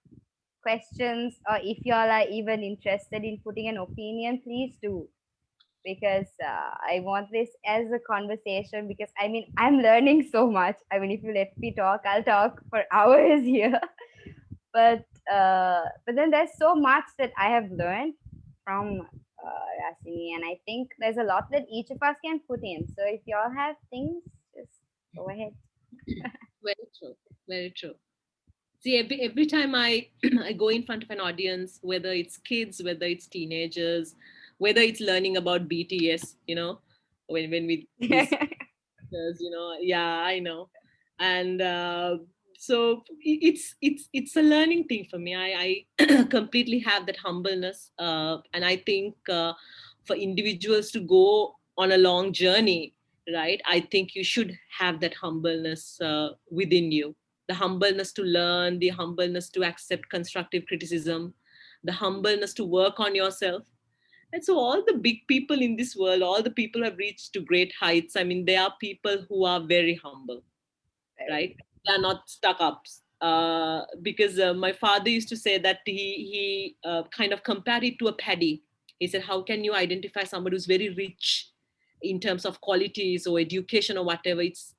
questions or if y'all are even interested in putting an opinion, please do. Because I want this as a conversation. Because I mean, I'm learning so much. I mean, if you let me talk, I'll talk for hours here. But then there's so much that I have learned from Rasini, and I think there's a lot that each of us can put in. So if y'all have things, just go ahead. Very true. Very true. See, every time I I go in front of an audience, whether it's kids, whether it's teenagers, whether it's learning about BTS, when we these yeah, I know. And so it's a learning thing for me. I completely have that humbleness, and I think for individuals to go on a long journey, right, I think you should have that humbleness within you, the humbleness to learn, the humbleness to accept constructive criticism, the humbleness to work on yourself. And so all the big people in this world, all the people who have reached to great heights, I mean, they are people who are very humble, right? They are not stuck ups. Because my father used to say that he kind of compared it to a paddy. He said, how can you identify somebody who's very rich in terms of qualities or education or whatever? It's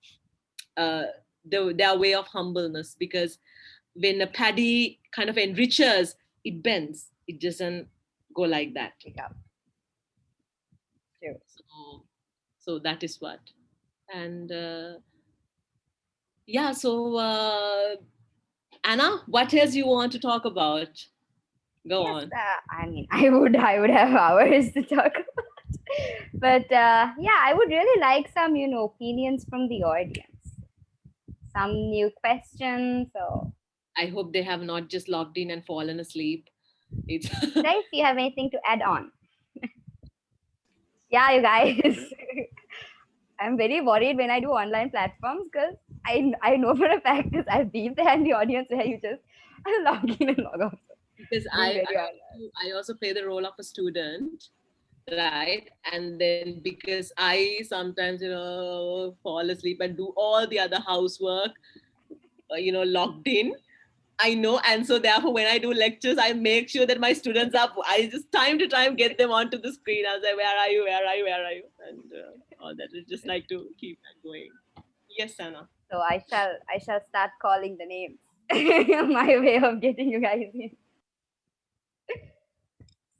uh, their way of humbleness, because when a paddy kind of enriches, it bends. It doesn't go like that. Yeah. True. So that is what. And yeah, so Anna, what else you want to talk about? Go Yes, on. I mean, I would have hours to talk about, but yeah, I would really like some opinions from the audience, some new questions. So, I hope they have not just logged in and fallen asleep. It's guys, do you have anything to add on? Yeah, you guys. I'm very worried when I do online platforms because I know for a fact because I've been there in the audience where you just log in and log off. because Being very honest. I also play the role of a student, right? And then because I sometimes fall asleep and do all the other housework, logged in. I know, and so therefore, when I do lectures, I make sure that my students are. I just time to time get them onto the screen. I was like, "Where are you? Where are you? Where are you?" And all that. I just like to keep that going. Yes, Anna. So I shall start calling the names. My way of getting you guys in.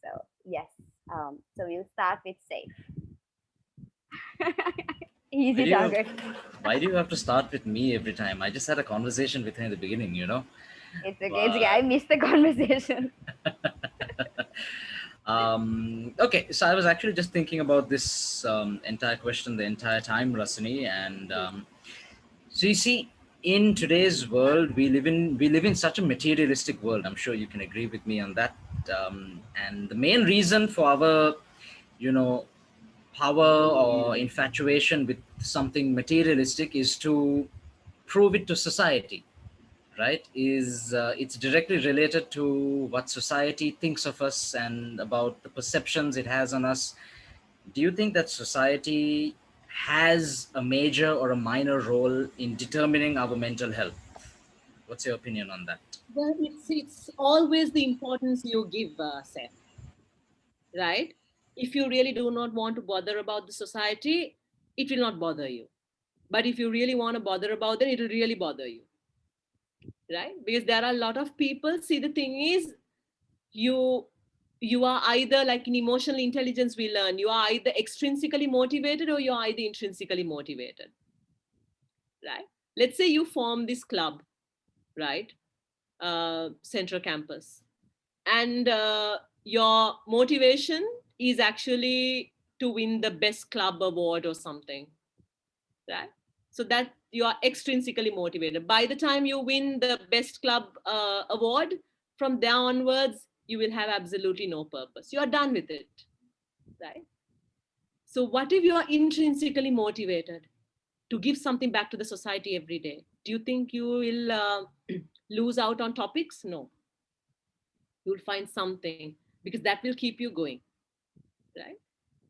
So yes. So we'll start with safe. Why Easy do you have, target. why do you have to start with me every time? I just had a conversation with her in the beginning. It's okay. It's okay. I But missed the conversation. okay, so I was actually just thinking about this entire question the entire time, Rasini, and so you see, in today's world, we live in such a materialistic world. I'm sure you can agree with me on that. And the main reason for our you know, power or infatuation with something materialistic is to prove it to society, right? Is It's directly related to what society thinks of us and about the perceptions it has on us. Do you think that society has a major or a minor role in determining our mental health? What's your opinion on that? Well, it's always the importance you give, Seth, right? If you really do not want to bother about the society, it will not bother you. But if you really want to bother about it, it will really bother you, right? Because there are a lot of people. See, the thing is, you you are either, like in emotional intelligence we learn, you are either extrinsically motivated or you are either intrinsically motivated, right? Let's say you form this club, right? Central campus, and your motivation is actually to win the best club award or something, right? So that you are extrinsically motivated. By the time you win the best club award, from there onwards you will have absolutely no purpose, you are done with it, right? So what if you are intrinsically motivated to give something back to the society every day? Do you think you will lose out on topics? No, you'll find something, because that will keep you going, right?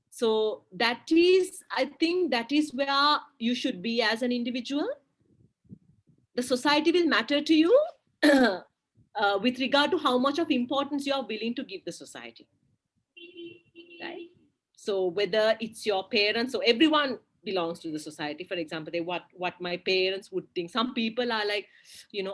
So that is, I think that is where you should be as an individual. The society will matter to you with regard to how much of importance you are willing to give the society, right? So whether it's your parents, so everyone belongs to the society. For example, what my parents would think. Some people are like,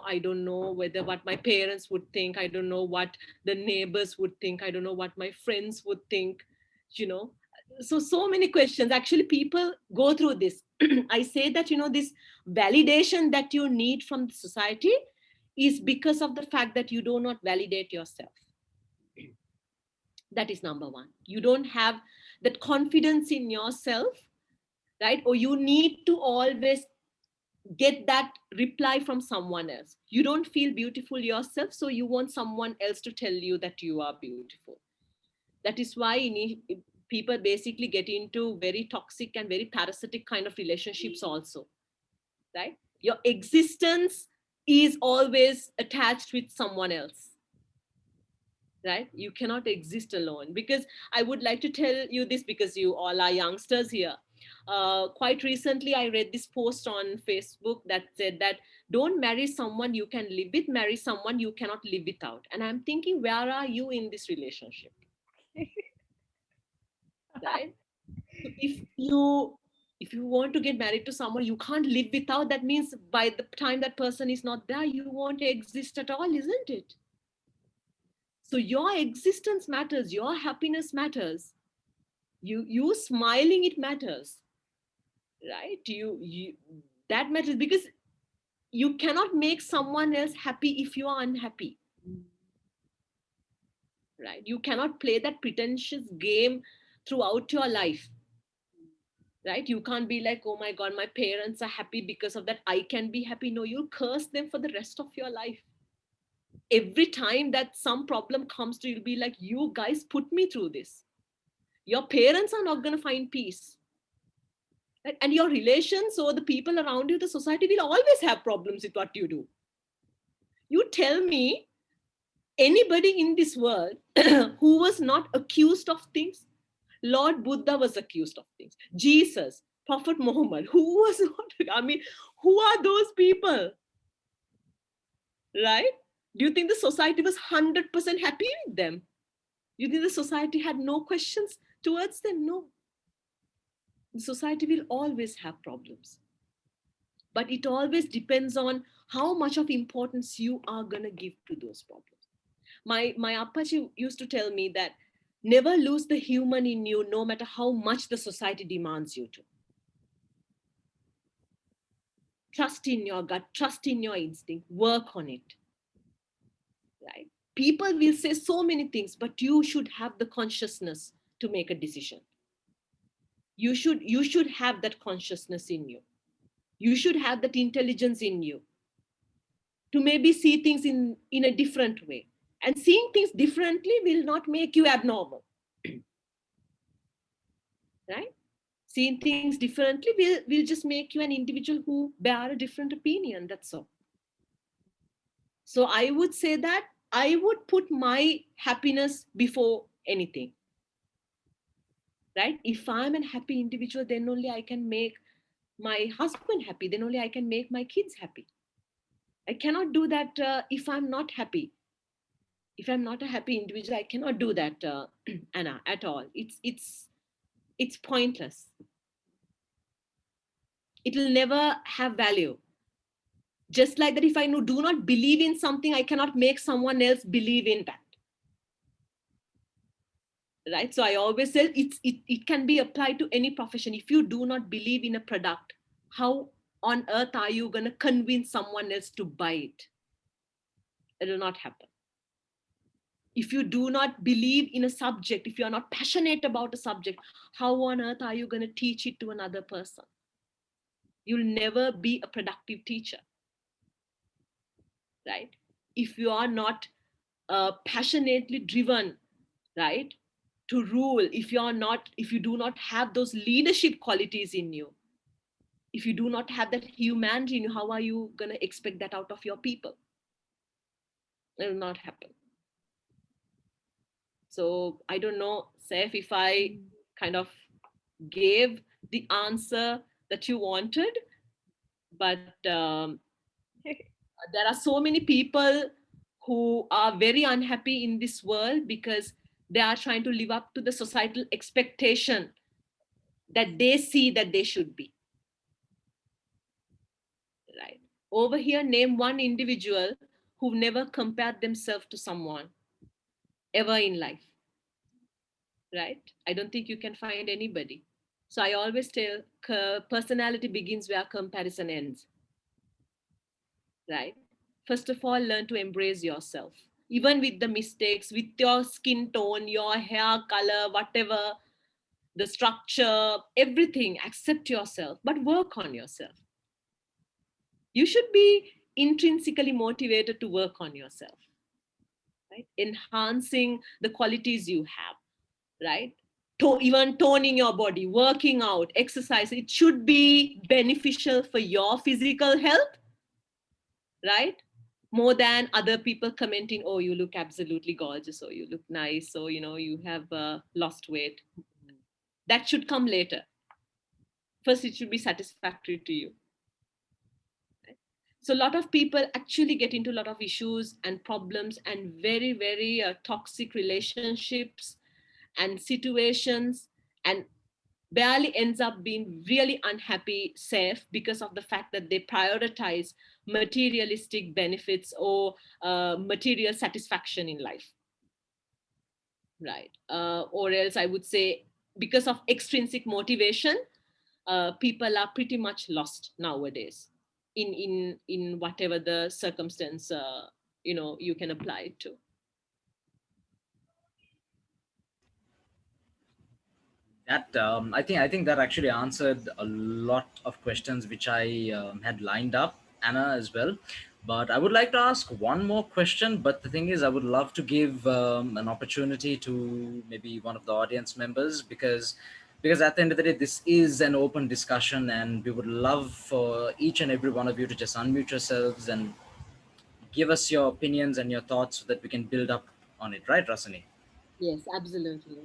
I don't know whether what my parents would think, I don't know what the neighbors would think, I don't know what my friends would think, you know so many questions. Actually, people go through this. I say that, this validation that you need from the society is because of the fact that you do not validate yourself. That is number one. You don't have that confidence in yourself, right? Or you need to always get that reply from someone else. You don't feel beautiful yourself, so you want someone else to tell you that you are beautiful. That is why people basically get into very toxic and very parasitic kind of relationships also, right? Your existence is always attached with someone else, right? You cannot exist alone. Because I would like to tell you this, because you all are youngsters here. Quite recently, I read this post on Facebook that said that don't marry someone you can live with, marry someone you cannot live without. And I'm thinking, where are you in this relationship, right? So if you want to get married to someone you can't live without, that means by the time that person is not there, you won't exist at all, isn't it? So your existence matters, your happiness matters, you smiling, it matters, right? You that matters, because you cannot make someone else happy if you are unhappy, right? You cannot play that pretentious game throughout your life, right? You can't be like, oh my god, my parents are happy, because of that I can be happy. No, you'll curse them for the rest of your life. Every time that some problem comes to you, you'll be like, you guys put me through this. Your parents are not going to find peace, right? And your relations or the people around you, the society, will always have problems with what you do. You tell me anybody in this world who was not accused of things. Lord Buddha was accused of things, Jesus, Prophet Muhammad, who was not, I mean, who are those people, right? Do you think the society was 100% happy with them? You think the society had no questions towards them? No. The society will always have problems, but it always depends on how much of importance you are going to give to those problems. My Apache used to tell me that never lose the human in you, no matter how much the society demands you to. Trust in your gut, trust in your instinct, work on it, right? People will say so many things, but you should have the consciousness to make a decision. You should have that consciousness in you. You should have that intelligence in you to maybe see things in a different way. And seeing things differently will not make you abnormal. right? Seeing things differently will just make you an individual who bear a different opinion. That's all. So I would say that I would put my happiness before anything, right? If I'm a happy individual, then only I can make my husband happy, then only I can make my kids happy. I cannot do that if I'm not happy. If I'm not a happy individual, I cannot do that, Anna, at all. It's pointless. It'll never have value. Just like that, if I do not believe in something, I cannot make someone else believe in that, right? So I always say it can be applied to any profession. If you do not believe in a product, how on earth are you going to convince someone else to buy it? It will not happen. If you do not believe in a subject, if you are not passionate about a subject, how on earth are you going to teach it to another person? You'll never be a productive teacher, right? If you are not passionately driven, right, to rule, if you do not have those leadership qualities in you, if you do not have that humanity in you, how are you going to expect that out of your people? It will not happen. So I don't know, Saif, if I kind of gave the answer that you wanted, but there are so many people who are very unhappy in this world because they are trying to live up to the societal expectation that they see that they should be, right? Over here, name one individual who never compared themselves to someone ever in life, right? I don't think you can find anybody. So I always tell, personality begins where comparison ends, right? First of all, learn to embrace yourself, even with the mistakes, with your skin tone, your hair color, whatever, the structure, everything. Accept yourself, but work on yourself. You should be intrinsically motivated to work on yourself, right? Enhancing the qualities you have, right? Even toning your body, working out, exercise, it should be beneficial for your physical health, right? More than other people commenting, oh, you look absolutely gorgeous, or you look nice, or you have lost weight. That should come later. First, it should be satisfactory to you. So a lot of people actually get into a lot of issues and problems and very, very toxic relationships and situations, and barely ends up being really unhappy, safe, because of the fact that they prioritize materialistic benefits or material satisfaction in life, right? Or else I would say, because of extrinsic motivation, people are pretty much lost nowadays in whatever the circumstance you can apply it to. That I think that actually answered a lot of questions which I had lined up, Anna, as well. But I would like to ask one more question. But the thing is, I would love to give an opportunity to maybe one of the audience members, because at the end of the day, this is an open discussion, and we would love for each and every one of you to just unmute yourselves and give us your opinions and your thoughts so that we can build up on it, right, Rasini? Yes, absolutely.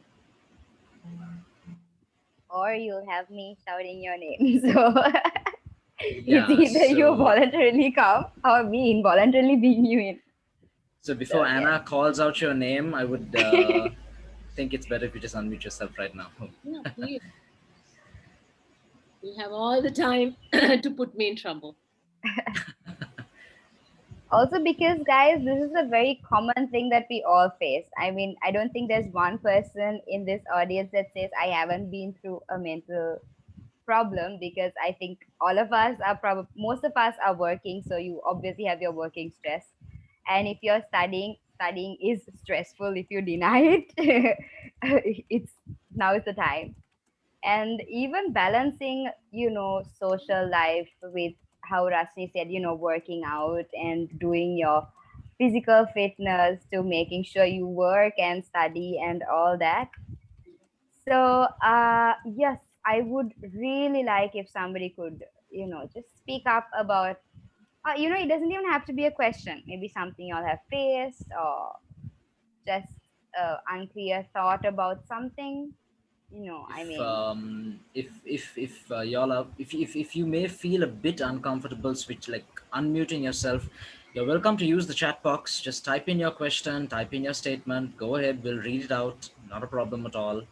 Or you'll have me shouting your name. So it's Yeah. either you So voluntarily come or me involuntarily being you in. So So before yes. Anna calls out your name, I would think it's better if you just unmute yourself right now. Yeah, please. You have all the time to put me in trouble. Also, because guys, this is a very common thing that we all face. I mean, I don't think there's one person in this audience that says I haven't been through a mental problem, because I think all of us are probably, most of us are working, so you obviously have your working stress. And if you're studying is stressful. If you deny it, it's now is the time. And even balancing, social life with, how Rasni said, working out and doing your physical fitness to making sure you work and study and all that. So, yes, I would really like if somebody could, just speak up about, it doesn't even have to be a question. Maybe something y'all have faced, or just unclear thought about something. I mean, If y'all are if you may feel a bit uncomfortable switch like unmuting yourself, you're welcome to use the chat box. Just type in your question, type in your statement, go ahead, we'll read it out, not a problem at all.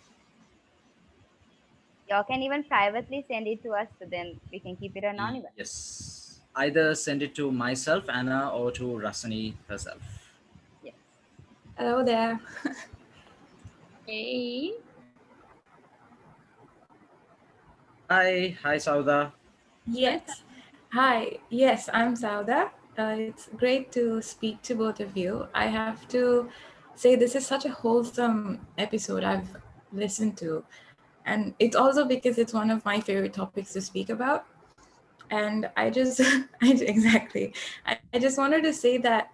y'all can even privately send it to us, so then we can keep it anonymous. Yes, either send it to myself, Anna, or to Rasini herself. Yes. Hello there. Hey. Hi Sauda. Yes. Hi. Yes, I'm Sauda. It's great to speak to both of you. I have to say this is such a wholesome episode I've listened to. And it's also because it's one of my favorite topics to speak about. And I just, exactly. I just wanted to say that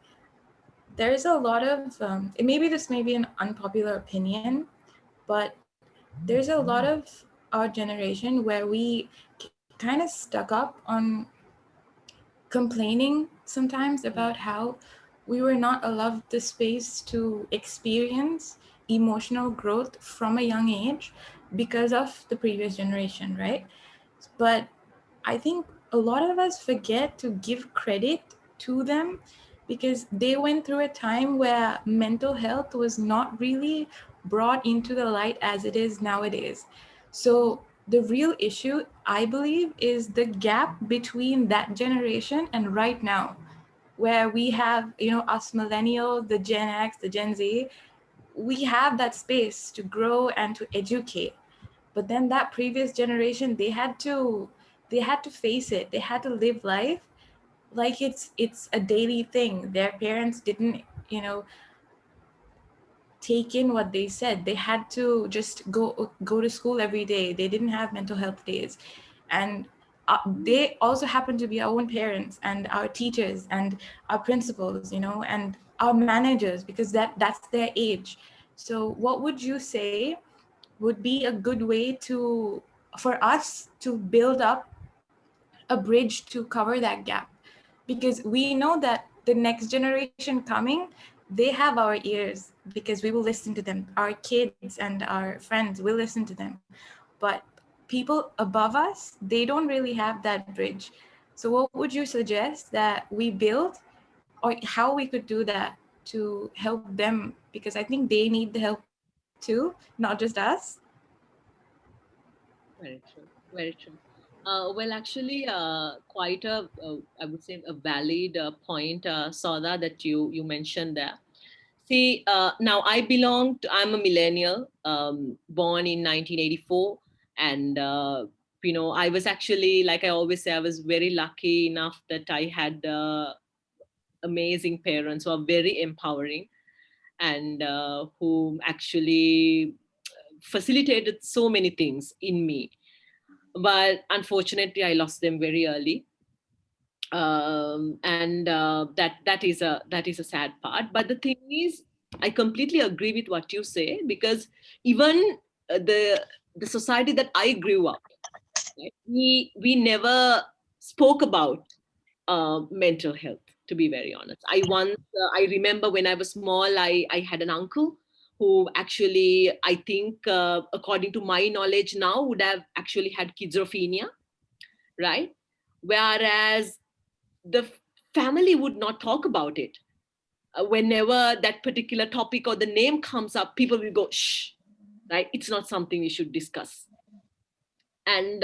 there's a lot of, maybe this may be an unpopular opinion, but there's a lot of our generation where we kind of stuck up on complaining sometimes about how we were not allowed the space to experience emotional growth from a young age because of the previous generation, right? But I think a lot of us forget to give credit to them because they went through a time where mental health was not really brought into the light as it is nowadays. So the real issue, I believe, is the gap between that generation and right now, where we have, us millennials, the Gen X, the Gen Z, we have that space to grow and to educate. But then that previous generation, they had to face it. They had to live life like it's a daily thing. Their parents didn't, take in what they said. They had to just go to school every day. They didn't have mental health days. And they also happen to be our own parents and our teachers and our principals, and our managers, because that's their age. So what would you say would be a good way for us to build up a bridge to cover that gap? Because we know that the next generation coming, they have our ears because we will listen to them. Our kids and our friends will listen to them. But people above us, they don't really have that bridge. So what would you suggest that we build, or how we could do that to help them? Because I think they need the help too, not just us. Very true. Very true. Well, actually, quite I would say, a valid point, Sauda, that you mentioned there. See, now I'm a millennial, born in 1984. And, I was actually, like I always say, I was very lucky enough that I had amazing parents who are very empowering, and who actually facilitated so many things in me. But unfortunately, I lost them very early. And that is a sad part. But the thing is, I completely agree with what you say, because even the society that I grew up, right, we never spoke about mental health, to be very honest. I remember when I was small, I had an uncle who actually, I think, according to my knowledge now, would have actually had schizophrenia, right? Whereas the family would not talk about it. Whenever that particular topic or the name comes up, people will go, shh, right? It's not something we should discuss. And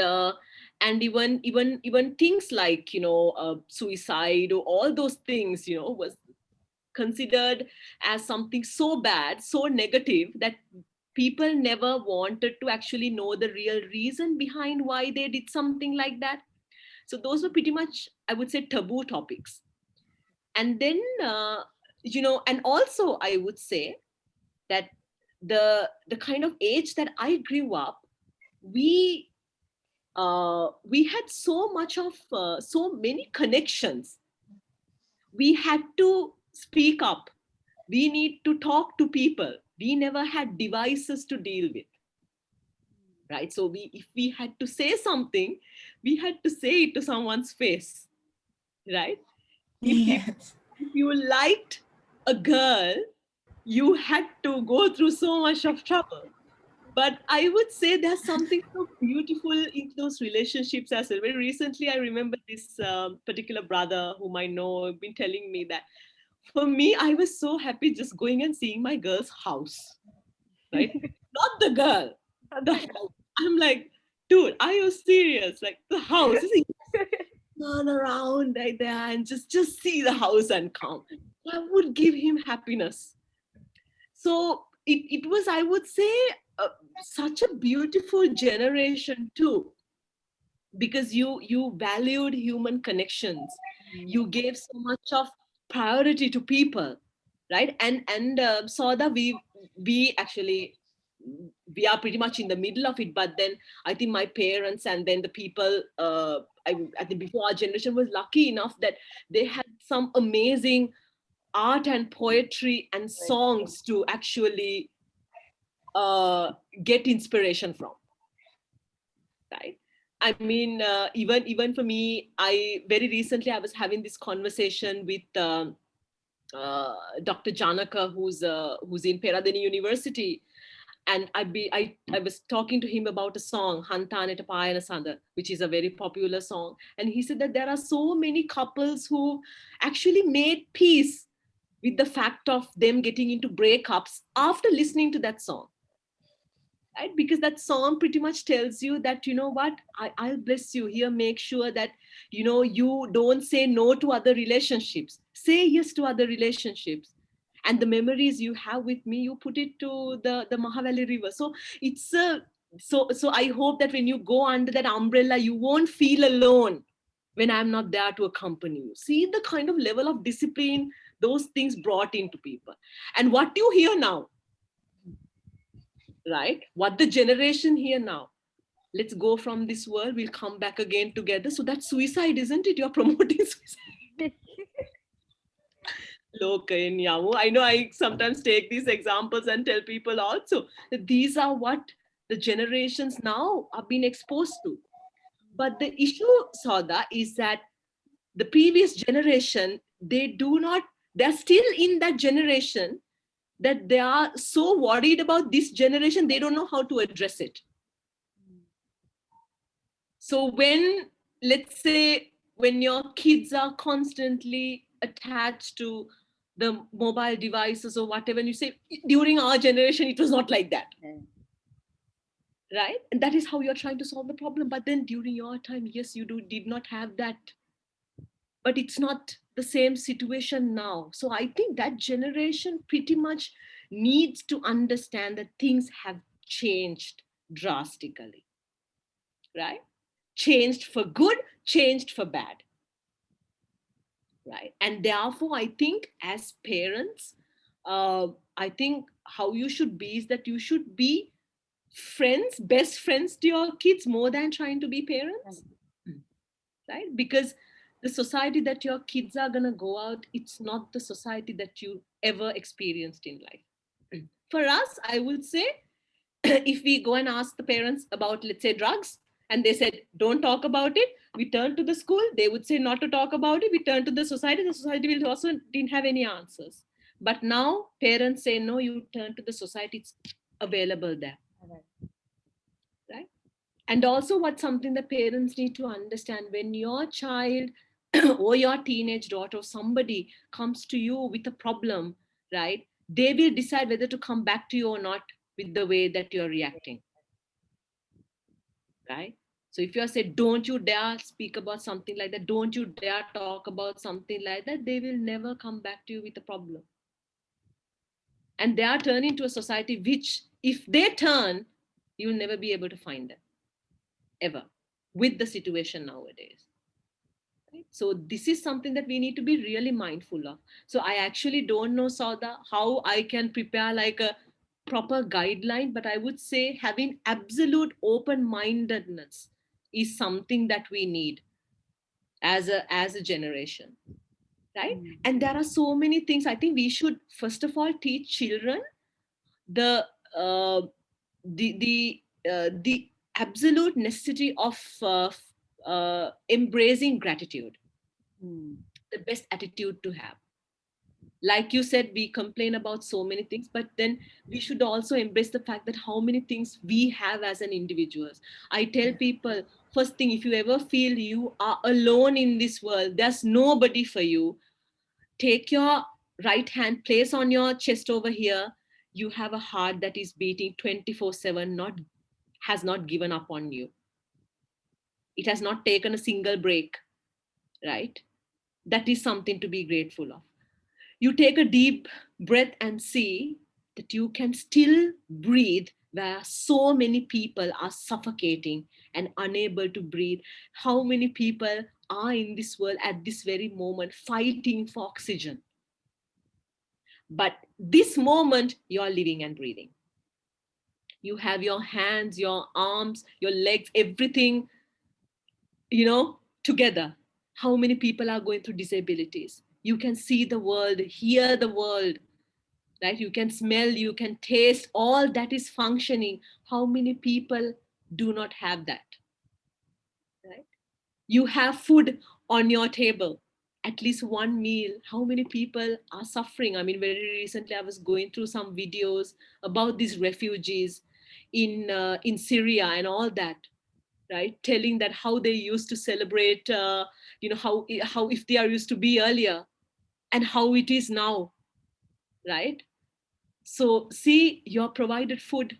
even things like, suicide or all those things, was considered as something so bad, so negative, that people never wanted to actually know the real reason behind why they did something like that. So those were pretty much, I would say, taboo topics. And then, and also I would say that the kind of age that I grew up, we we had so much of so many connections. We had to speak up. We need to talk to people. We never had devices to deal with. right? So if we had to say something, we had to say it to someone's face, right? If you Yes. if you liked a girl, you had to go through so much of trouble. But I would say there's something so beautiful in those relationships as well. Very recently, I remember this particular brother whom I know been telling me that for me, I was so happy just going and seeing my girl's house, right? Not the girl, the house. I'm like, dude, are you serious? Like the house. Is turn around right there and just see the house and come. That would give him happiness. So it was, I would say, uh, such a beautiful generation too, because you valued human connections, you gave so much of priority to people, right? And Sauda, we actually, we are pretty much in the middle of it, but then I think my parents and then the people, I think before our generation was lucky enough that they had some amazing art and poetry and songs to actually uh, get inspiration from, right? I mean, even for me, I very recently I was having this conversation with Dr. Janaka, who's in Peradeniya University, and I was talking to him about a song Hantane Tapayana Sanda, which is a very popular song, and he said that there are so many couples who actually made peace with the fact of them getting into breakups after listening to that song, right? Because that song pretty much tells you that, you know what, I'll bless you here, make sure that, you know, you don't say no to other relationships, say yes to other relationships, and the memories you have with me, you put it to the Mahavali river. So it's a, so I hope that when you go under that umbrella, you won't feel alone when I'm not there to accompany you. See the kind of level of discipline those things brought into people. And what you hear now, right? What the generation here now, let's go from this world, we'll come back again together. So that's suicide, isn't it? You're promoting suicide. Look, in Yamu, I know I sometimes take these examples and tell people also that these are what the generations now are being exposed to. But the issue, Sauda, is that the previous generation, they do not, they're still in that generation, that they are so worried about this generation, they don't know how to address it. So when, let's say, when your kids are constantly attached to the mobile devices or whatever, and you say, during our generation, it was not like that, right? And that is how you're trying to solve the problem. But then during your time, yes, you did not have that, but it's not the same situation now. So I think that generation pretty much needs to understand that things have changed drastically, right? Changed for good, changed for bad, right? And therefore, I think as parents, I think how you should be is that you should be friends, best friends to your kids more than trying to be parents, right? Because the society that your kids are going to go out, it's not the society that you ever experienced in life. For us, I would say, if we go and ask the parents about, let's say, drugs, and they said, don't talk about it, we turn to the school, they would say not to talk about it, we turn to the society will also didn't have any answers. But now parents say, no, you turn to the society, it's available there, right? And also what's something that parents need to understand, when your child or your teenage daughter or somebody comes to you with a problem, right, they will decide whether to come back to you or not with the way that you're reacting, right? So if you say, don't you dare speak about something like that, don't you dare talk about something like that, they will never come back to you with a problem. And they are turning to a society which, if they turn, you'll never be able to find them, ever, with the situation nowadays. Right? So this is something that we need to be really mindful of. So I actually don't know, Sauda, how I can prepare like a proper guideline, but I would say having absolute open-mindedness is something that we need as a generation, right? And there are so many things. I think we should first of all teach children the uh, the absolute necessity of embracing gratitude, the best attitude to have. Like you said, we complain about so many things, but then we should also embrace the fact that how many things we have as an individuals. I tell people, first thing, if you ever feel you are alone in this world, there's nobody for you, take your right hand, place on your chest over here. You have a heart that is beating 24/7, not has not given up on you. It has not taken a single break, right? That is something to be grateful of. You take a deep breath and see that you can still breathe where so many people are suffocating and unable to breathe. How many people are in this world at this very moment fighting for oxygen? But this moment, you're living and breathing. You have your hands, your arms, your legs, everything, together. How many people are going through disabilities? You can see the world, hear the world, right? You can smell, you can taste, all that is functioning. How many people do not have that, right? You have food on your table, at least one meal. How many people are suffering? I mean, very recently I was going through some videos about these refugees in Syria and all that, right? Telling that how they used to celebrate, how if they are used to be earlier and how it is now, right? So see, you're provided food,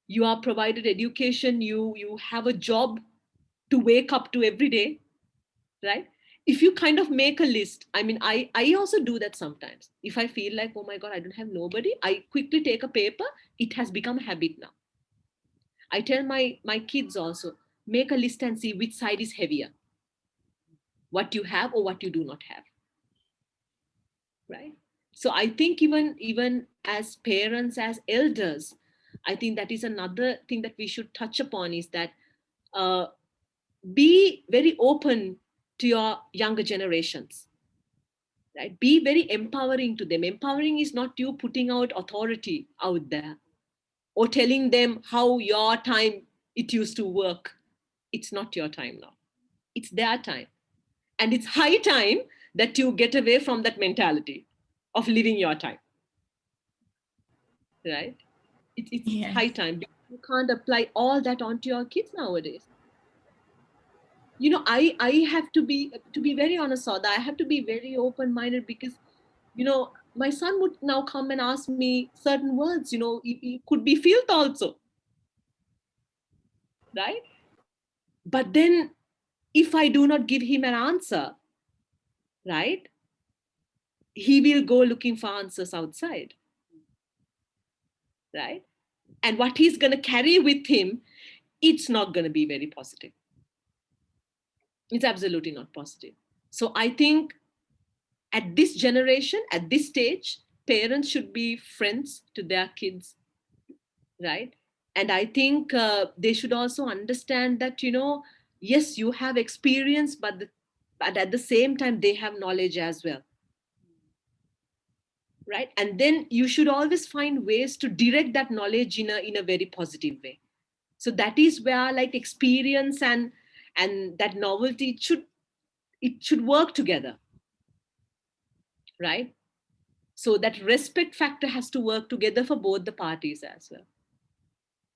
you are provided education, you have a job to wake up to every day, right? If you kind of make a list, I mean, I also do that sometimes. If I feel like, oh my god, I don't have nobody, I quickly take a paper. It has become a habit now. I tell my kids also, make a list and see which side is heavier, what you have or what you do not have, right? So I think even as parents, as elders, I think that is another thing that we should touch upon, is that uh, be very open to your younger generations, right? Be very empowering to them. Empowering is not you putting out authority out there or telling them how your time it used to work. It's not your time now, it's their time. And it's high time that you get away from that mentality of living your time, right? It's high Yes. time, because you can't apply all that onto your kids nowadays. I have to be very honest, Sauda, I have to be very open minded, because my son would now come and ask me certain words, it could be filth also, right? But then if I do not give him an answer, right, he will go looking for answers outside, right? And what he's going to carry with him, it's not going to be very positive. It's absolutely not positive. So I think at this generation, at this stage, parents should be friends to their kids, right? And I think they should also understand that, yes, you have experience, but at the same time, they have knowledge as well, right? And then you should always find ways to direct that knowledge in a very positive way. So that is where, like, experience and that novelty, it should work together, right? So that respect factor has to work together for both the parties as well.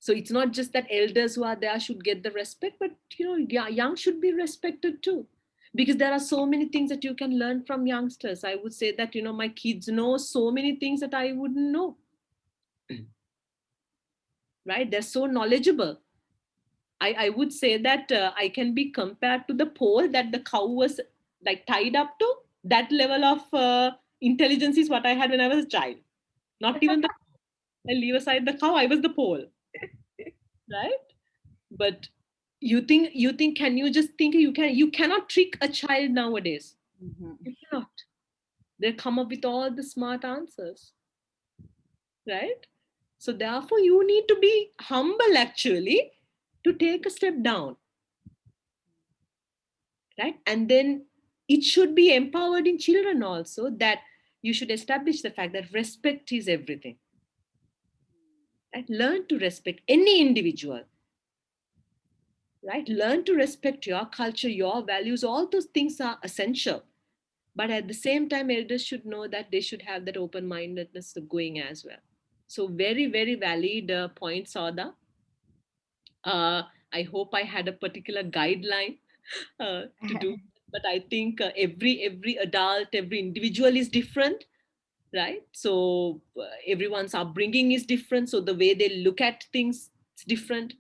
So it's not just that elders who are there should get the respect, but young should be respected too, because there are so many things that you can learn from youngsters. I would say that my kids know so many things that I wouldn't know, right? They're so knowledgeable. I would say that I can be compared to the pole that the cow was like tied up to. That level of intelligence is what I had when I was a child. Not even the I leave aside the cow, I was the pole, right? But you think can you just think you cannot trick a child nowadays. You cannot. They come up with all the smart answers, right? So therefore you need to be humble, actually, to take a step down, right? And then it should be empowered in children also, that you should establish the fact that respect is everything, right? Learn to respect any individual, right? Learn to respect your culture, your values. All those things are essential. But at the same time, elders should know that they should have that open-mindedness of going as well. So very, very valid point, Sauda. Uh, I hope I had a particular guideline to do, but I think every adult, every individual is different, right? So everyone's upbringing is different, so the way they look at things is different.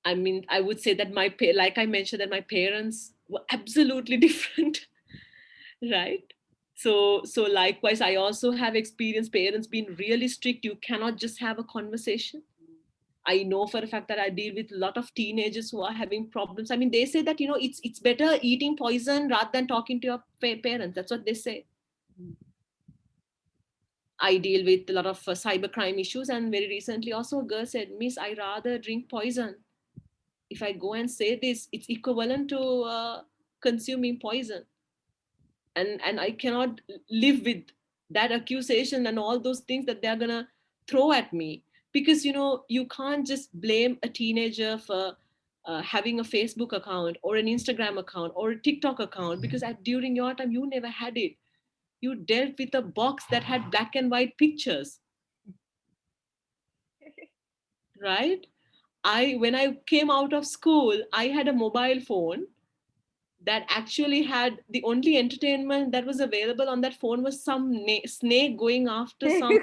I mean, I would say that like I mentioned, that my parents were absolutely different, right? So likewise, I also have experienced parents being really strict. You cannot just have a conversation. I know for a fact that I deal with a lot of teenagers who are having problems. I mean, they say that, it's better eating poison rather than talking to your parents. That's what they say. I deal with a lot of cybercrime issues, and very recently also a girl said, "Miss, I rather drink poison. If I go and say this, it's equivalent to consuming poison, and I cannot live with that accusation and all those things that they're gonna throw at me, because you can't just blame a teenager for having a Facebook account or an Instagram account or a TikTok account, because during your time you never had it. You dealt with a box that had black and white pictures, right? When I came out of school, I had a mobile phone that actually had, the only entertainment that was available on that phone was some snake going after some.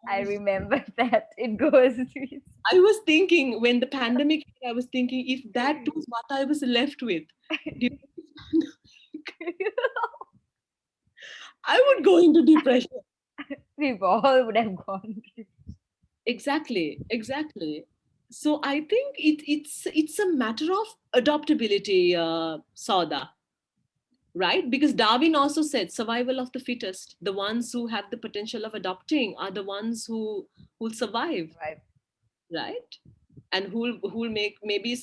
I remember that. It goes with. I was thinking, when the pandemic hit, I was thinking, if that was what I was left with during this pandemic, I would go into depression. We all would have gone. Exactly. So I think it's a matter of adaptability, Sauda, right? Because Darwin also said survival of the fittest. The ones who have the potential of adopting are the ones who will survive, Right. right? And who'll make maybe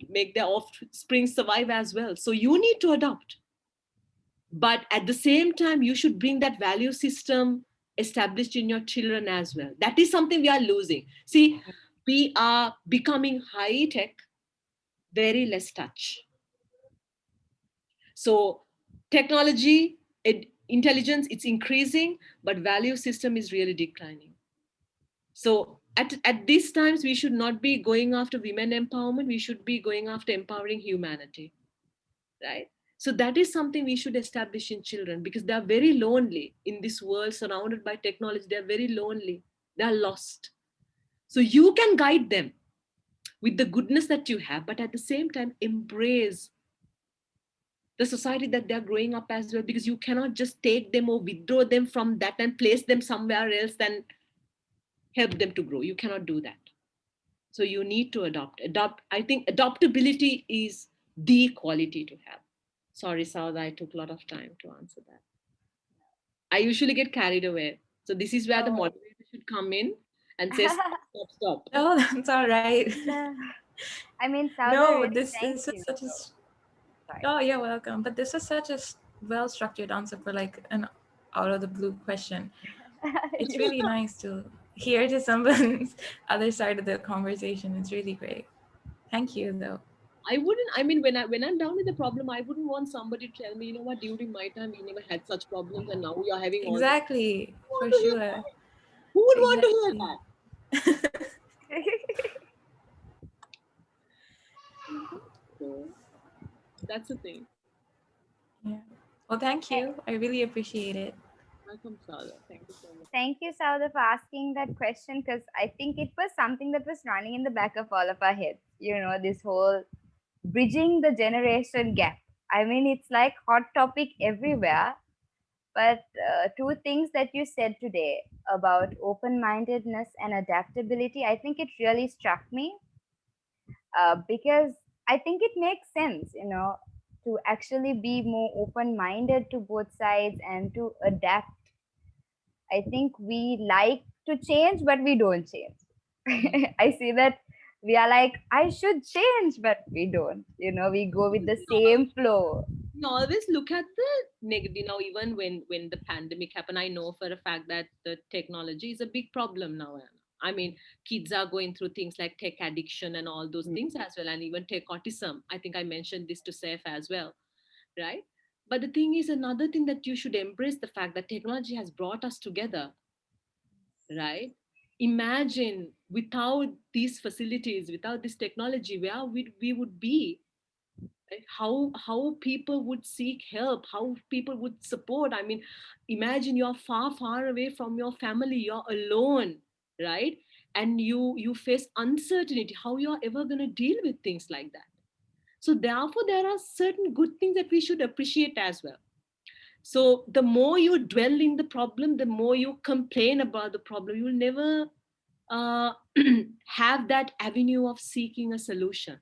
make their offspring survive as well. So you need to adopt, but at the same time, you should bring that value system established in your children as well. That is something we are losing. See, we are becoming high tech, very less touch. So technology, intelligence, it's increasing, but value system is really declining. So at these times, we should not be going after women empowerment. We should be going after empowering humanity, right? So that is something we should establish in children, because they are very lonely in this world surrounded by technology. They are very lonely. They are lost. So you can guide them with the goodness that you have, but at the same time, embrace the society that they're growing up as well, because you cannot just take them or withdraw them from that and place them somewhere else and help them to grow. You cannot do that. So you need to adopt. I think adaptability is the quality to have. Sorry, Saud, I took a lot of time to answer that. I usually get carried away. So this is where the No. moderator should come in and say, stop. No, that's all right. No. I mean, Sauda, No, really, thank this is you. such a Sorry. oh, you're welcome. But this is such a well structured answer for like an out of the blue question. It's really nice to hear to someone's other side of the conversation. It's really great. Thank you, though. I wouldn't, I mean, when I'm down with the problem, I wouldn't want somebody to tell me, you know what, during my time, we never had such problems and now we are having all this. Exactly, Who for would want to hear sure. that? Who would want to hear Exactly. that? So that's the thing. Yeah. Well, thank you. I really appreciate it. Welcome, Sada. Thank you so much. Thank you, Sauda, for asking that question, because I think it was something that was running in the back of all of our heads. This whole bridging the generation gap. I mean, it's like hot topic everywhere. But two things that you said today about open mindedness and adaptability, I think it really struck me, because I think it makes sense, to actually be more open minded to both sides and to adapt. I think we like to change, but we don't change. I see that we are like, I should change, but we don't. We go with the same flow. We always look at the negative. Now, even when the pandemic happened, I know for a fact that the technology is a big problem now. I mean, kids are going through things like tech addiction and all those Mm. things as well, and even tech autism. I think I mentioned this to Saif as well, right? But the thing is, another thing that you should embrace the fact that technology has brought us together, right? Imagine without these facilities, without this technology, where we would be, right? How people would seek help, how people would support. I mean, imagine you're far away from your family, you're alone, right? And you face uncertainty, how you're ever going to deal with things like that. So therefore there are certain good things that we should appreciate as well. So the more you dwell in the problem, the more you complain about the problem, you will never uh, have that avenue of seeking a solution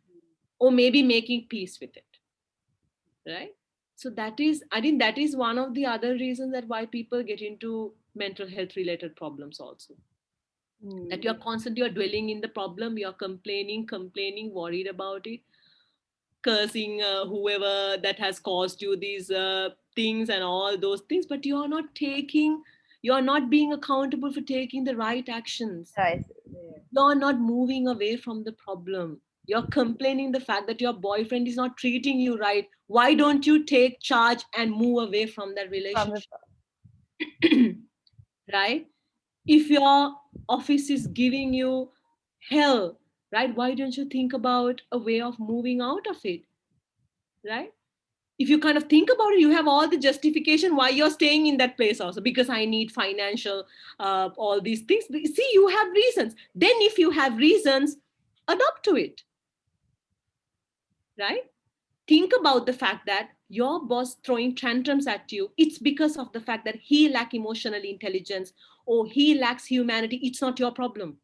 or maybe making peace with it, right? So that is, I think that is one of the other reasons that why people get into mental health related problems also, that you're Mm. constantly, you're dwelling in the problem, you're complaining, worried about it, cursing whoever that has caused you these things and all those things, but you're not being accountable for taking the right actions. Choices. Yeah. You're not moving away from the problem. You're complaining the fact that your boyfriend is not treating you right. Why don't you take charge and move away from that From the relationship? Right? If your office is giving you hell, right? Why don't you think about a way of moving out of it? Right? If you kind of think about it, you have all the justification why you're staying in that place also, because I need financial, all these things. See, you have reasons. Then if you have reasons, adopt to it, right? Think about the fact that your boss throwing tantrums at you, it's because of the fact that he lacks emotional intelligence or he lacks humanity. It's not your problem.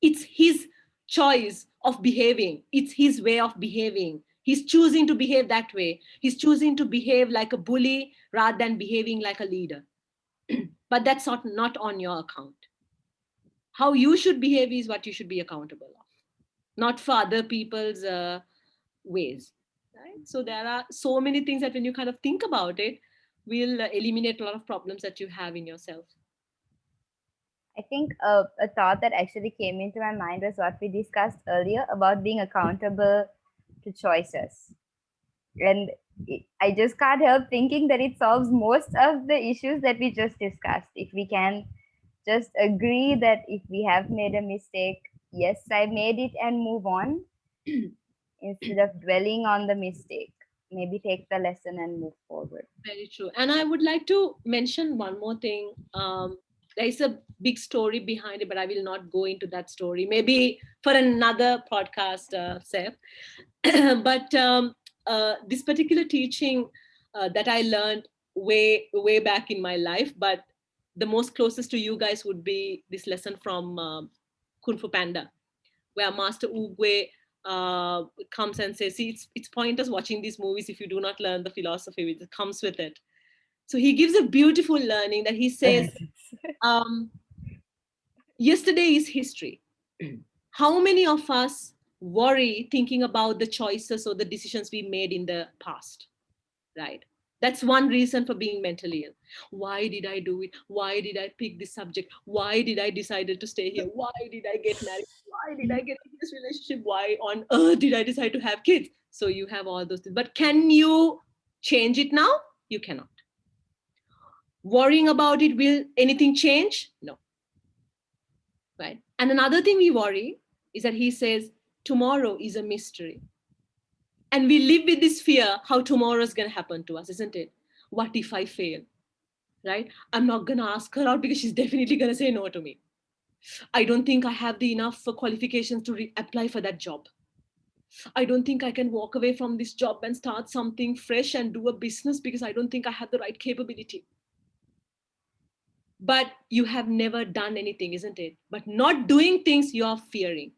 It's his choice of behaving, it's his way of behaving. He's choosing to behave that way. He's choosing to behave like a bully rather than behaving like a leader. But that's not on your account. How you should behave is what you should be accountable of, not for other people's ways, right? So there are so many things that when you kind of think about it, will eliminate a lot of problems that you have in yourself. I think a thought that actually came into my mind was what we discussed earlier about being accountable to choices. And I just can't help thinking that it solves most of the issues that we just discussed. If we can just agree that if we have made a mistake, yes, I made it, and move on instead of dwelling on the mistake. Maybe take the lesson and move forward. Very true. And I would like to mention one more thing. There is a big story behind it, but I will not go into that story. Maybe for another podcast, Seth. But this particular teaching that I learned way back in my life, but the most closest to you guys would be this lesson from Kung Fu Panda, where Master Oogway comes and says, "See, it's pointless watching these movies if you do not learn the philosophy which comes with it." So he gives a beautiful learning that he says, um, "Yesterday is history. How many of us worry thinking about the choices or the decisions we made in the past?" Right? That's one reason for being mentally ill. Why did I do it? Why did I pick this subject? Why did I decided to stay here? Why did I get married? Why did I get in this relationship? Why on earth did I decide to have kids? So you have all those things. But can you change it now? You cannot. Worrying about it, will anything change? No. Right? And another thing we worry is that he says tomorrow is a mystery. And we live with this fear how tomorrow is going to happen to us, isn't it? What if I fail? Right? I'm not going to ask her out because she's definitely going to say no to me. I don't think I have the enough qualifications to apply for that job. I don't think I can walk away from this job and start something fresh and do a business because I don't think I have the right capability. But you have never done anything, isn't it? But not doing things you are fearing.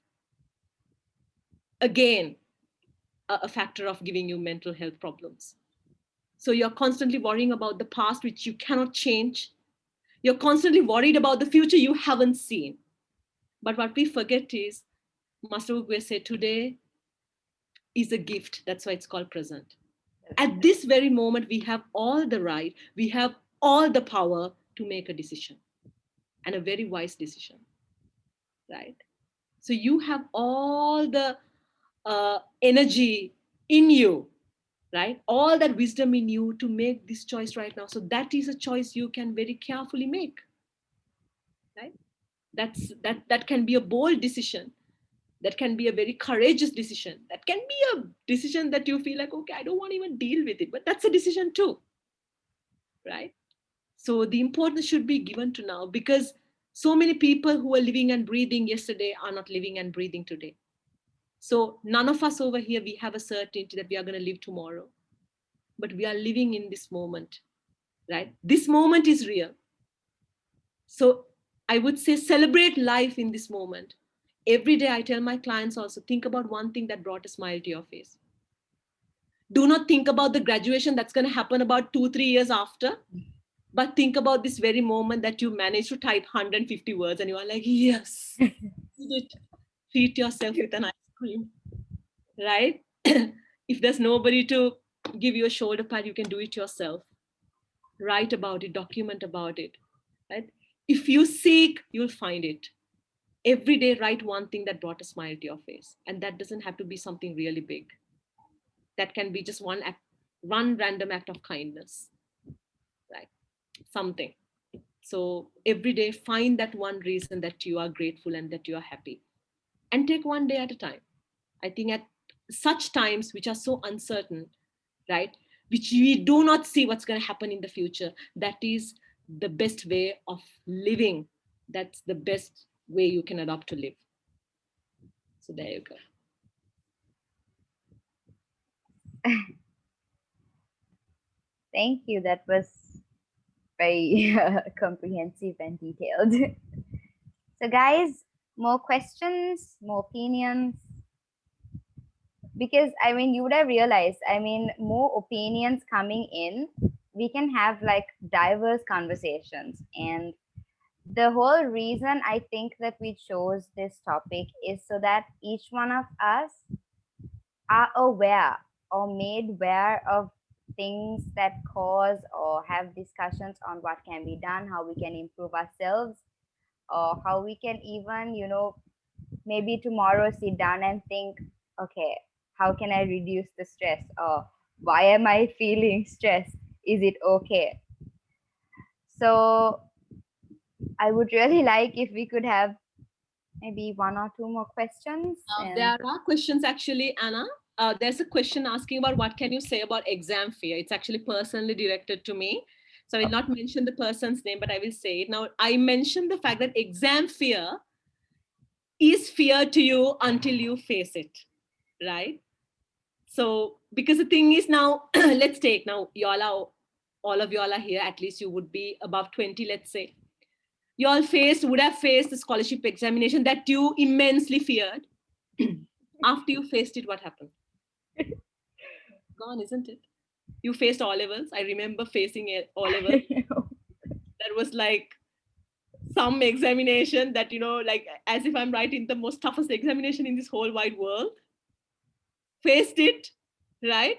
Again, a factor of giving you mental health problems. So you're constantly worrying about the past, which you cannot change. You're constantly worried about the future you haven't seen. But what we forget is, Master Ugwe said, today is a gift. That's why it's called present. At this very moment, we have all the right, we have all the power to make a decision. and a very wise decision, right? So you have all the energy in you, right? All that wisdom in you to make this choice right now. So that is a choice you can very carefully make, right? That can be a bold decision. That can be a very courageous decision. That can be a decision that you feel like, okay, I don't want to even deal with it, but that's a decision too, right? So the importance should be given to now, because so many people who were living and breathing yesterday are not living and breathing today. So none of us over here, we have a certainty that we are going to live tomorrow, but we are living in this moment, right? This moment is real. So I would say celebrate life in this moment. Every day I tell my clients also, think about one thing that brought a smile to your face. Do not think about the graduation that's going to happen about 2-3 years after, but think about this very moment that you managed to type 150 words and you are like, yes, you did it. Treat yourself with an ice cream, right? If there's nobody to give you a shoulder pad, you can do it yourself. Write about it, document about it, right? If you seek, you'll find it. Every day, write one thing that brought a smile to your face. And that doesn't have to be something really big. That can be just one random act of kindness, right? Something. So every day, find that one reason that you are grateful and that you are happy. And take one day at a time. I think at such times which are so uncertain, right? Which we do not see what's going to happen in the future. That is the best way of living. That's the best way you can adopt to live. So there you go. Thank you. That was very comprehensive and detailed. So, guys, more questions, more opinions. Because I mean, you would have realized, I mean, more opinions coming in, we can have like diverse conversations. And the whole reason I think that we chose this topic is so that each one of us are aware or made aware of things that cause, or have discussions on what can be done, how we can improve ourselves, or how we can even, maybe tomorrow sit down and think, okay, how can I reduce the stress, or why am I feeling stressed, is it okay? So I would really like if we could have maybe one or two more questions. There And are questions actually, Anna. There's a question asking about what can you say about exam fear. It's actually personally directed to me. So I will not mention the person's name, but I will say it. Now, I mentioned the fact that exam fear is fear to you until you face it, right? So, because the thing is now, let's take now, all of y'all are here, at least you would be above 20, let's say. You all would have faced the scholarship examination that you immensely feared. After you faced it, what happened? Gone, isn't it? You faced O levels. I remember facing O levels. That was like some examination that, like as if I'm writing the most toughest examination in this whole wide world. Faced it, right?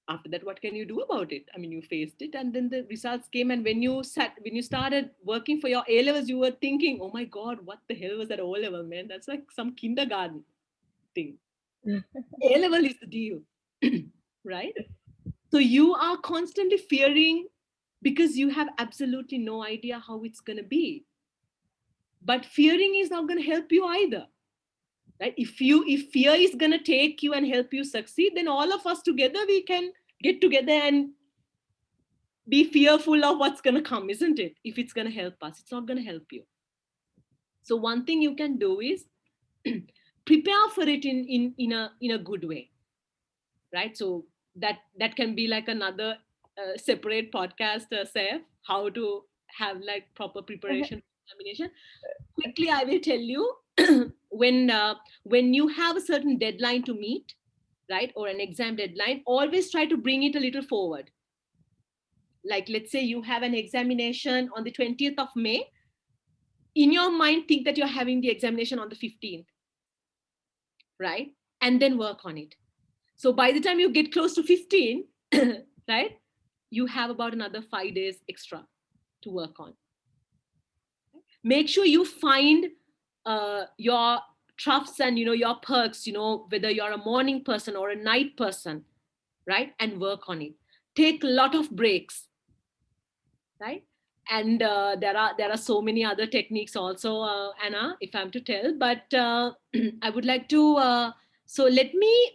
After that, what can you do about it? I mean, you faced it, and then the results came. And when you started working for your A levels, you were thinking, "Oh my God, what the hell was that O level, man? That's like some kindergarten thing." A level is the deal, right? So you are constantly fearing because you have absolutely no idea how it's going to be. But fearing is not going to help you either, right? If fear is going to take you and help you succeed, then all of us together, we can get together and be fearful of what's going to come, isn't it? If it's going to help us, it's not going to help you. So one thing you can do is prepare for it in a good way, right? So that can be like another separate podcast, Saif, how to have like proper preparation for examination. Quickly, I will tell you, when you have a certain deadline to meet, right, or an exam deadline, always try to bring it a little forward. Like, let's say you have an examination on the 20th of May. In your mind, think that you're having the examination on the 15th, right? And then work on it. So by the time you get close to 15, right, you have about another 5 days extra to work on. Make sure you find your troughs and your perks, whether you're a morning person or a night person, right? And work on it. Take a lot of breaks, right? And there are so many other techniques also, Anna, if I'm to tell, but I would like to so let me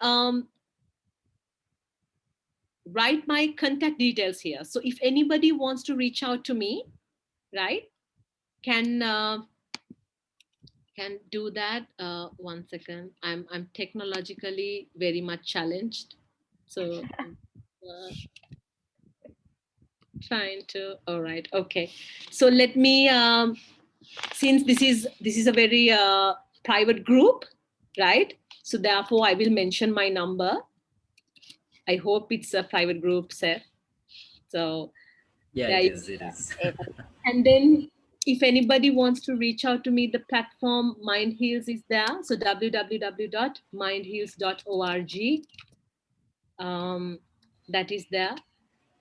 write my contact details here. So if anybody wants to reach out to me, right, can do that. One second, I'm technologically very much challenged, so trying to. All right, okay. So let me since this is a very private group, right? So therefore I will mention my number. I hope it's a private group, Seth. So Yeah, there it you is. It is. And then if anybody wants to reach out to me, the platform Mind Heals is there. So www.mindheals.org. That is there.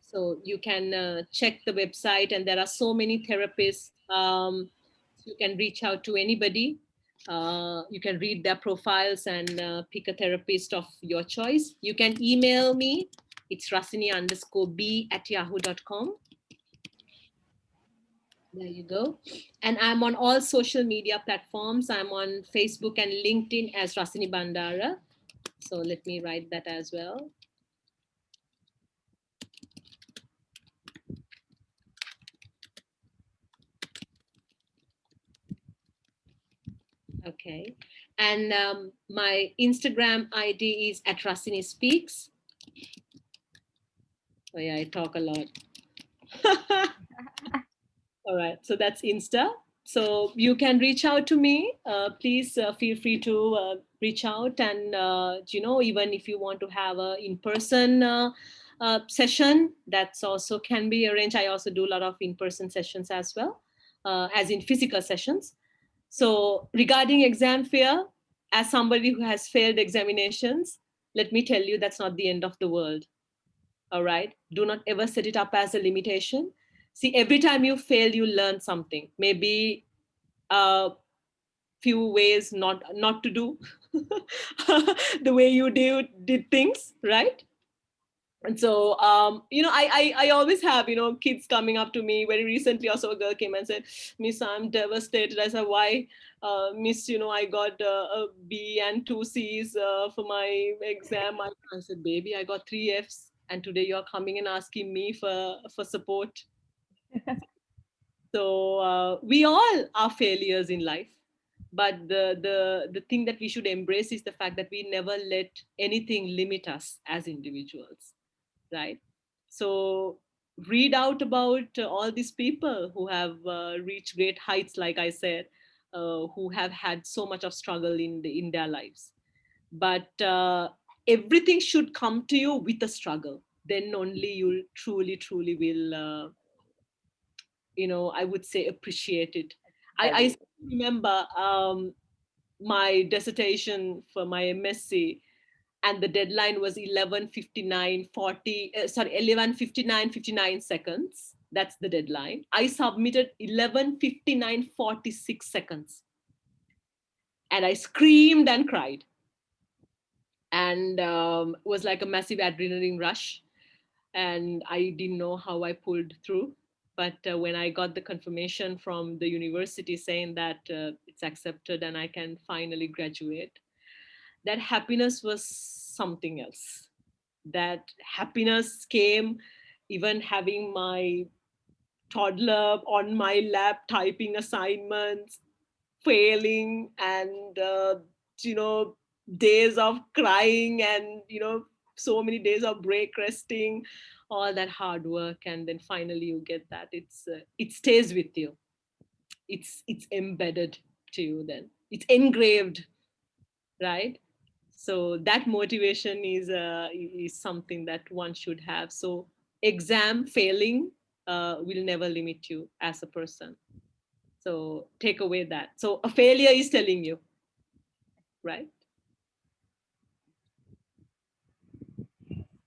So you can check the website, and there are so many therapists. You can reach out to anybody. You can read their profiles and pick a therapist of your choice. You can email me. It's rasini_b@yahoo.com. There you go. And I'm on all social media platforms. I'm on Facebook and LinkedIn as Rasini Bandara. So let me write that as well. Okay. And my Instagram ID is @RasiniSpeaks. Oh yeah, I talk a lot. All right. So that's Insta. So you can reach out to me. Please feel free to reach out. And, even if you want to have a in-person session, that's also can be arranged. I also do a lot of in-person sessions as well, as in physical sessions. So regarding exam fear, as somebody who has failed examinations, let me tell you, that's not the end of the world. All right. Do not ever set it up as a limitation. See, every time you fail, you learn something. Maybe a few ways not to do the way you did things, right? And so, I always have, kids coming up to me. Very recently, also a girl came and said, "Miss, I'm devastated." I said, "Why?" "Miss, I got a B and two C's for my exam." I said, "Baby, I got three F's. And today you're coming and asking me for support." So we all are failures in life. But the thing that we should embrace is the fact that we never let anything limit us as individuals, right? So read out about all these people who have reached great heights, like I said, who have had so much of struggle in their lives. But everything should come to you with a struggle. Then only you truly will, I would say, appreciate it. I still remember my dissertation for my MSc, and the deadline was 11:59 seconds. That's the deadline. I submitted 11:59:46 seconds, and I screamed and cried, and it was like a massive adrenaline rush, and I didn't know how I pulled through. But when I got the confirmation from the university saying that it's accepted and I can finally graduate, that happiness was something else. That happiness came even having my toddler on my lap typing assignments, failing, and days of crying, and so many days of break resting, all that hard work, and then finally you get that. It stays with you. It's embedded to you. Then it's engraved, right? So that motivation is something that one should have. So exam failing will never limit you as a person. So take away that. So a failure is telling you, right?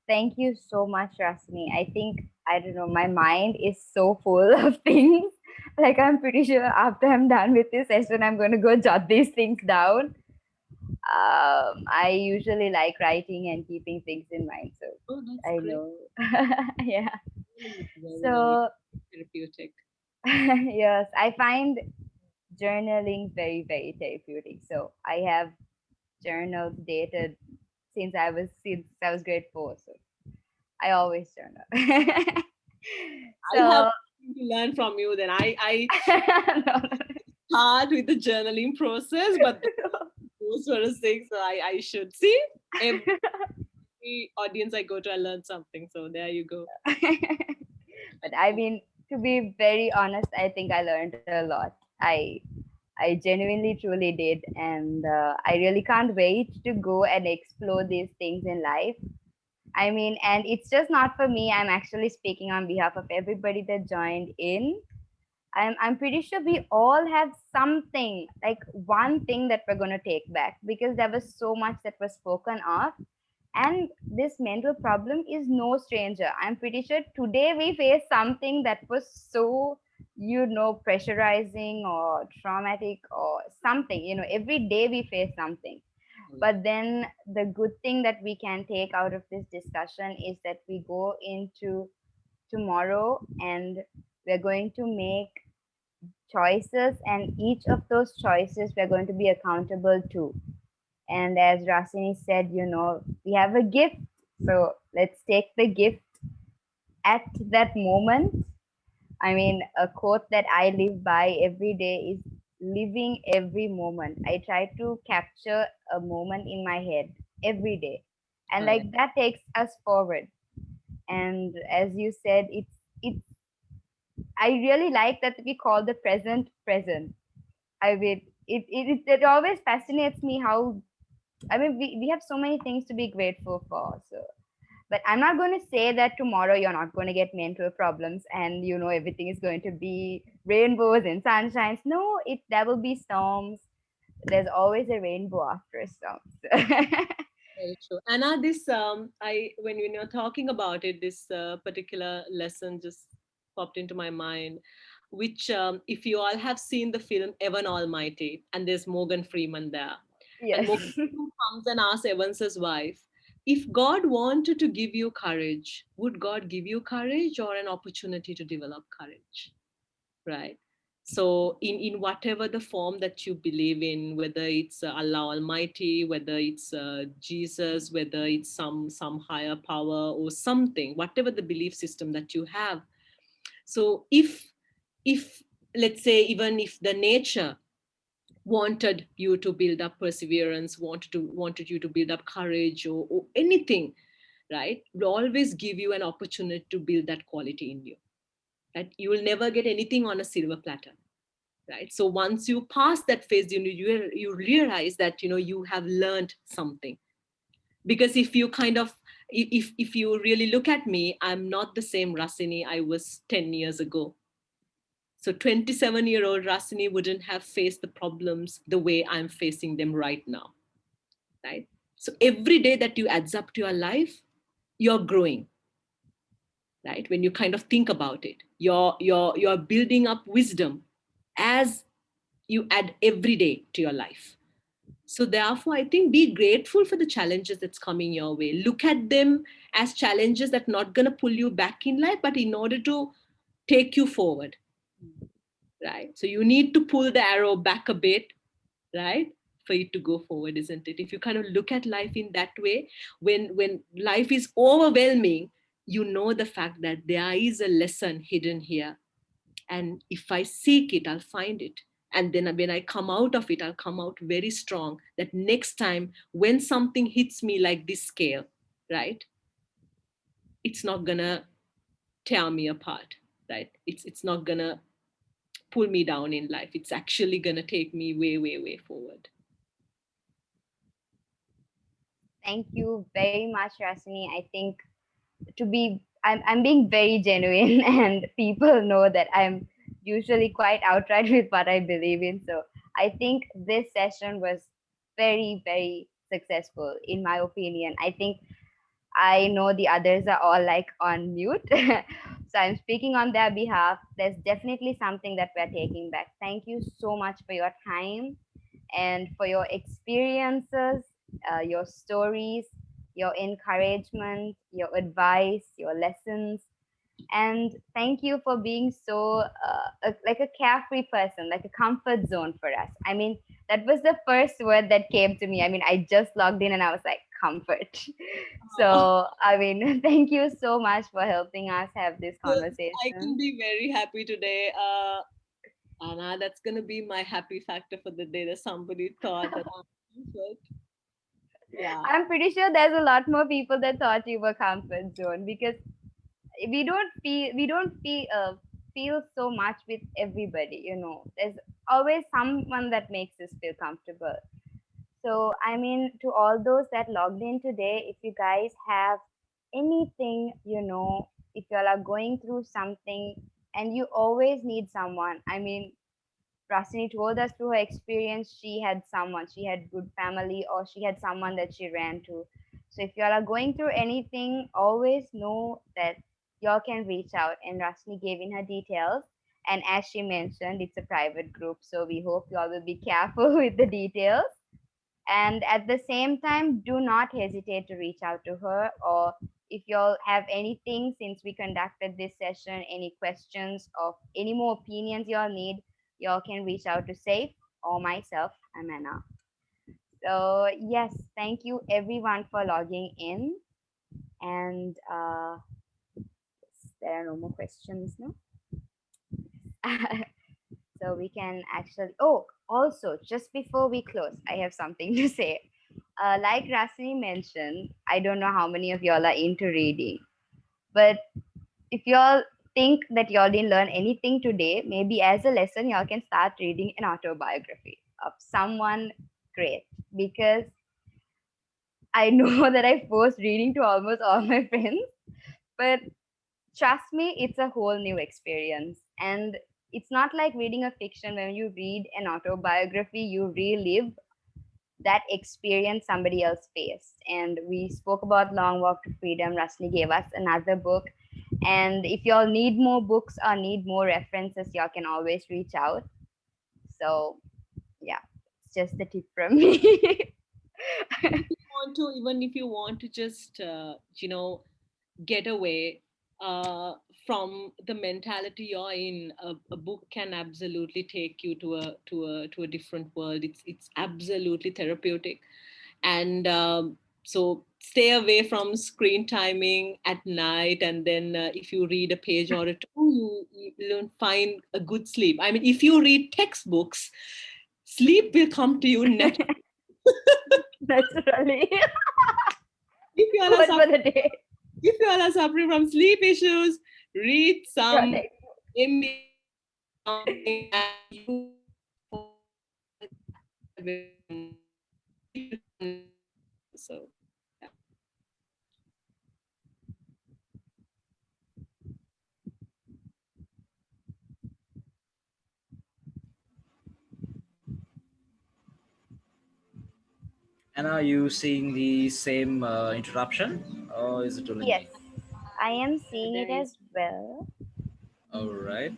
Thank you so much, Rasmi. I think, I don't know, my mind is so full of things Like, I'm pretty sure after I'm done with this session, I'm going to go jot these things down. I usually like writing and keeping things in mind, so Oh, that's I great. know. Yeah. Journaling is very, very So, therapeutic. yes, I find journaling very, very therapeutic. So, I have journals dated since I was grade 4, so I always journal. I have So, something to learn from you. Then I no, no, start with the journaling process, but those sort of things I should see. Every audience I go to, I learn something. So there you go. but I mean, to be very honest, I think I learned a lot. I genuinely truly did, and I really can't wait to go and explore these things in life. I mean, and it's just not for me. I'm actually speaking on behalf of everybody that joined in. I'm pretty sure we all have something, like one thing that we're going to take back, because there was so much that was spoken of. And this mental problem is no stranger. I'm pretty sure today we face something that was so, pressurizing or traumatic or something. Every day we face something. But then the good thing that we can take out of this discussion is that we go into tomorrow and we're going to make choices, and each of those choices we're going to be accountable to. And as Rasini said, we have a gift. So let's take the gift at that moment. I mean, a quote that I live by every day is living every moment. I try to capture a moment in my head every day. And Correct. like that takes us forward. And as you said, it's I really like that we call the present present. I mean, it always fascinates me how, I mean, we have so many things to be grateful for. So, but I'm not going to say that tomorrow you're not going to get mental problems and everything is going to be rainbows and sunshines. No, there will be storms. There's always a rainbow after a storm. Very true. Anna, this I when you're talking about it, this particular lesson just popped into my mind. Which, if you all have seen the film Evan Almighty, and there's Morgan Freeman there, and Yes. Morgan Freeman comes and asks Evans's wife, if God wanted to give you courage, would God give you courage or an opportunity to develop courage? Right? So in whatever the form that you believe in, whether it's Allah Almighty, whether it's Jesus, whether it's some higher power or something, whatever the belief system that you have. So if let's say, even if the nature wanted you to build up perseverance, wanted you to build up courage, or anything, right, will always give you an opportunity to build that quality in you. That you will never get anything on a silver platter, right? So once you pass that phase, you realize that you have learned something. Because if you kind of, if you really look at me, I'm not the same Rasini I was 10 years ago. So 27-year-old Rasini wouldn't have faced the problems the way I'm facing them right now, right? So every day that you adds up to your life, you're growing, right? When you kind of think about it, you're building up wisdom as you add every day to your life. So therefore, I think be grateful for the challenges that's coming your way. Look at them as challenges that not going to pull you back in life, but in order to take you forward, right? So you need to pull the arrow back a bit, right? For it to go forward, isn't it? If you kind of look at life in that way, when life is overwhelming, you know the fact that there is a lesson hidden here, and if I seek it, I'll find it. And then when I come out of it, I'll come out very strong, that next time when something hits me like this scale, right, it's not gonna tear me apart, right? It's not gonna pull me down in life. It's actually gonna take me way, way, way forward. Thank you very much, Rasini. I think I'm being very genuine, and people know that I'm usually quite outright with what I believe in. So I think this session was very, very successful, in my opinion. I think I know the others are all like on mute. So I'm speaking on their behalf. There's definitely something that we're taking back. Thank you so much for your time and for your experiences, your stories, your encouragement, your advice, your lessons. And thank you for being so like a carefree person, like a comfort zone for us. I mean, that was the first word that came to me. I mean, I just logged in and I was like, comfort. So, I mean, thank you so much for helping us have this Well, I can conversation. be very happy today. Anna, that's going to be my happy factor for the day, that somebody thought that I'm comfort. Yeah. I'm pretty sure there's a lot more people that thought you were comfort zone because we don't feel so much with everybody. There's always someone that makes us feel comfortable. So I mean, to all those that logged in today, if you guys have anything, if you all are going through something and you always need someone, I mean, Rasini told us through her experience, she had good family, or she had someone that she ran to. So if y'all are going through anything, always know that y'all can reach out. And Rasini gave in her details. And as she mentioned, it's a private group. So we hope y'all will be careful with the details. And at the same time, do not hesitate to reach out to her, or if y'all have anything since we conducted this session, any questions or any more opinions y'all need, y'all can reach out to Safe or myself, Amana. So yes, thank you everyone for logging in. And there are no more questions, no? So we can actually, oh, also just before we close, I have something to say. Like Rasini mentioned, I don't know how many of y'all are into reading, but if y'all think that y'all didn't learn anything today, maybe as a lesson, y'all can start reading an autobiography of someone great, because I know that I forced reading to almost all my friends, but trust me, it's a whole new experience. And it's not like reading a fiction. When you read an autobiography, you relive that experience somebody else faced. And we spoke about Long Walk to Freedom. Rasni gave us another book. And if y'all need more books or need more references, y'all can always reach out. So yeah, it's just the tip from me. Even if you want to just, get away uh, from the mentality you're in, a book can absolutely take you to a different world. It's absolutely therapeutic. And so stay away from screen timing at night, and then if you read a page or two, you don't find a good sleep. I mean, if you read textbooks, sleep will come to you naturally. Naturally. if you all are What for suffering, the day? if you all are suffering from sleep issues, read some Correct. something, and you so yeah. And are you seeing the same interruption, or is it only Yes, me? I am seeing it There as is. well. All right.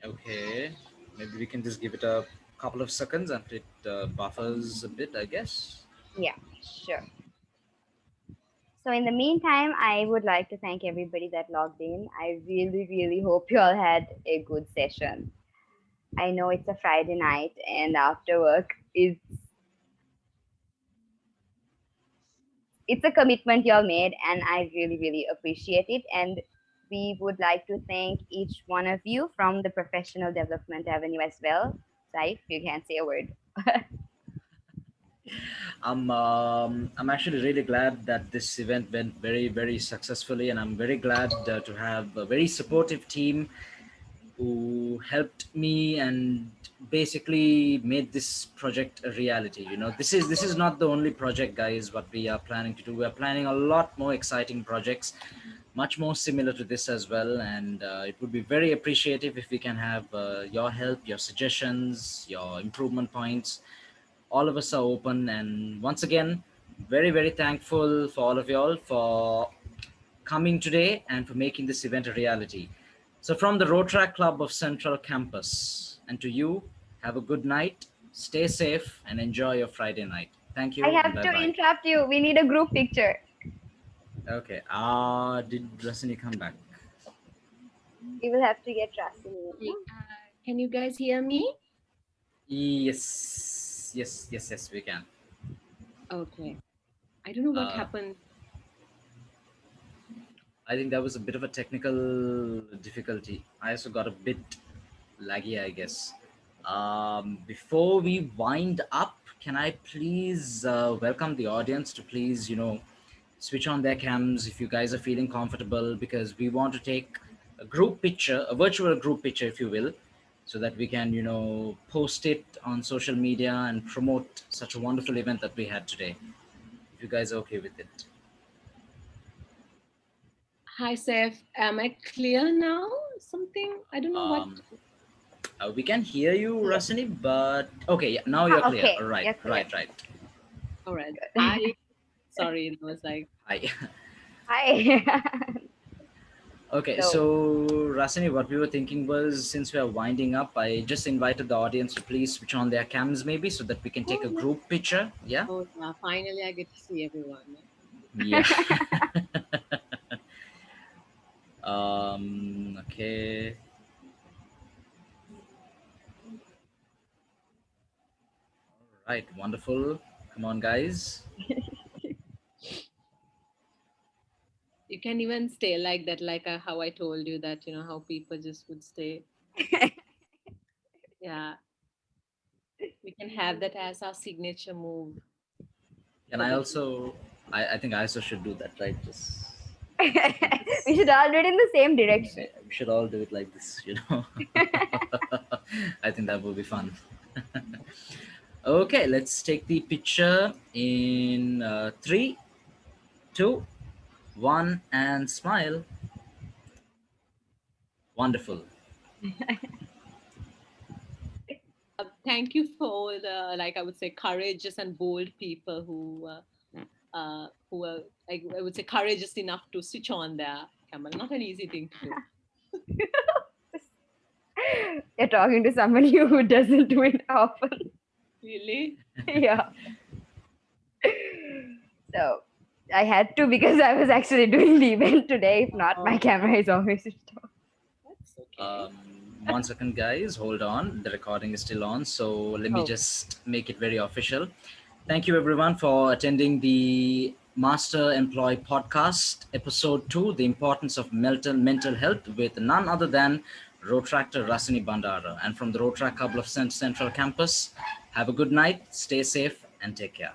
Okay. Maybe we can just give it a couple of seconds until it buffers a bit, I guess. Yeah, sure. So in the meantime, I would like to thank everybody that logged in. I really, really hope you all had a good session. I know it's a Friday night and after work it's a commitment you all made, and I really, really appreciate it. And we would like to thank each one of you from the Professional Development Avenue as well. Saif, you can say a word. I'm actually really glad that this event went very very successfully, and I'm very glad to have a very supportive team who helped me and basically made this project a reality. This is not the only project, guys, what we are planning to do. We are planning a lot more exciting projects, much more similar to this as well, and it would be very appreciative if we can have your help, your suggestions, your improvement points. All of us are open, and once again, very, very thankful for all of y'all for coming today and for making this event a reality. So, from the Rotaract Club of Central Campus, and to you, have a good night, stay safe, and enjoy your Friday night. Thank I you, and have bye to bye. interrupt you. We need a group picture. Okay. Did Rasini come back? We will have to get Rasini. Can you guys hear me? Yes. Yes, yes, yes, we can. Okay. I don't know what Uh, happened. I think that was a bit of a technical difficulty. I also got a bit laggy, I guess. Before we wind up, can I please welcome the audience to please, switch on their cams if you guys are feeling comfortable, because we want to take a group picture, a virtual group picture, if you will, so that we can, post it on social media and promote such a wonderful event that we had today. If you guys are okay with it. Hi, Seth. Am I clear now? Something? I don't know what. Um, we can hear you, Yes. Rasini, but okay, yeah, now you're clear. Okay. All right, You're clear. right. All right. Hi. Sorry, it was like. Hi. Hi. Okay, So, so Rasini, what we were thinking was, since we are winding up, I just invited the audience to please switch on their cams maybe so that we can take a Oh, group picture. Yeah? oh, yeah. Finally, I get to see everyone. Yeah. Okay. All right, wonderful. Come on, guys. You can even stay like that, like how I told you that, how people just would stay. Yeah. We can have that as our signature move. Can I also, I think I also should do that, right? Just we should all do it in the same direction. we should all do it like this, I think that will be fun. Okay, let's take the picture in 3, 2, 1, and smile. Wonderful. Thank you for all the, like I would say, courageous and bold people who are, I would say, courageous enough to switch on their camera. Not an easy thing to do. You're talking to somebody who doesn't do it often. Really? Yeah. So I had to because I was actually doing the event today. If not, my camera is always switched off. That's okay. 1 second, guys. Hold on. The recording is still on. So let me just make it very official. Thank you, everyone, for attending the Master Employee Podcast, Episode 2, The Importance of Mental Health, with none other than Rotractor Rasini Bandara. And from the Rotaract Club of Central Campus, have a good night, stay safe, and take care.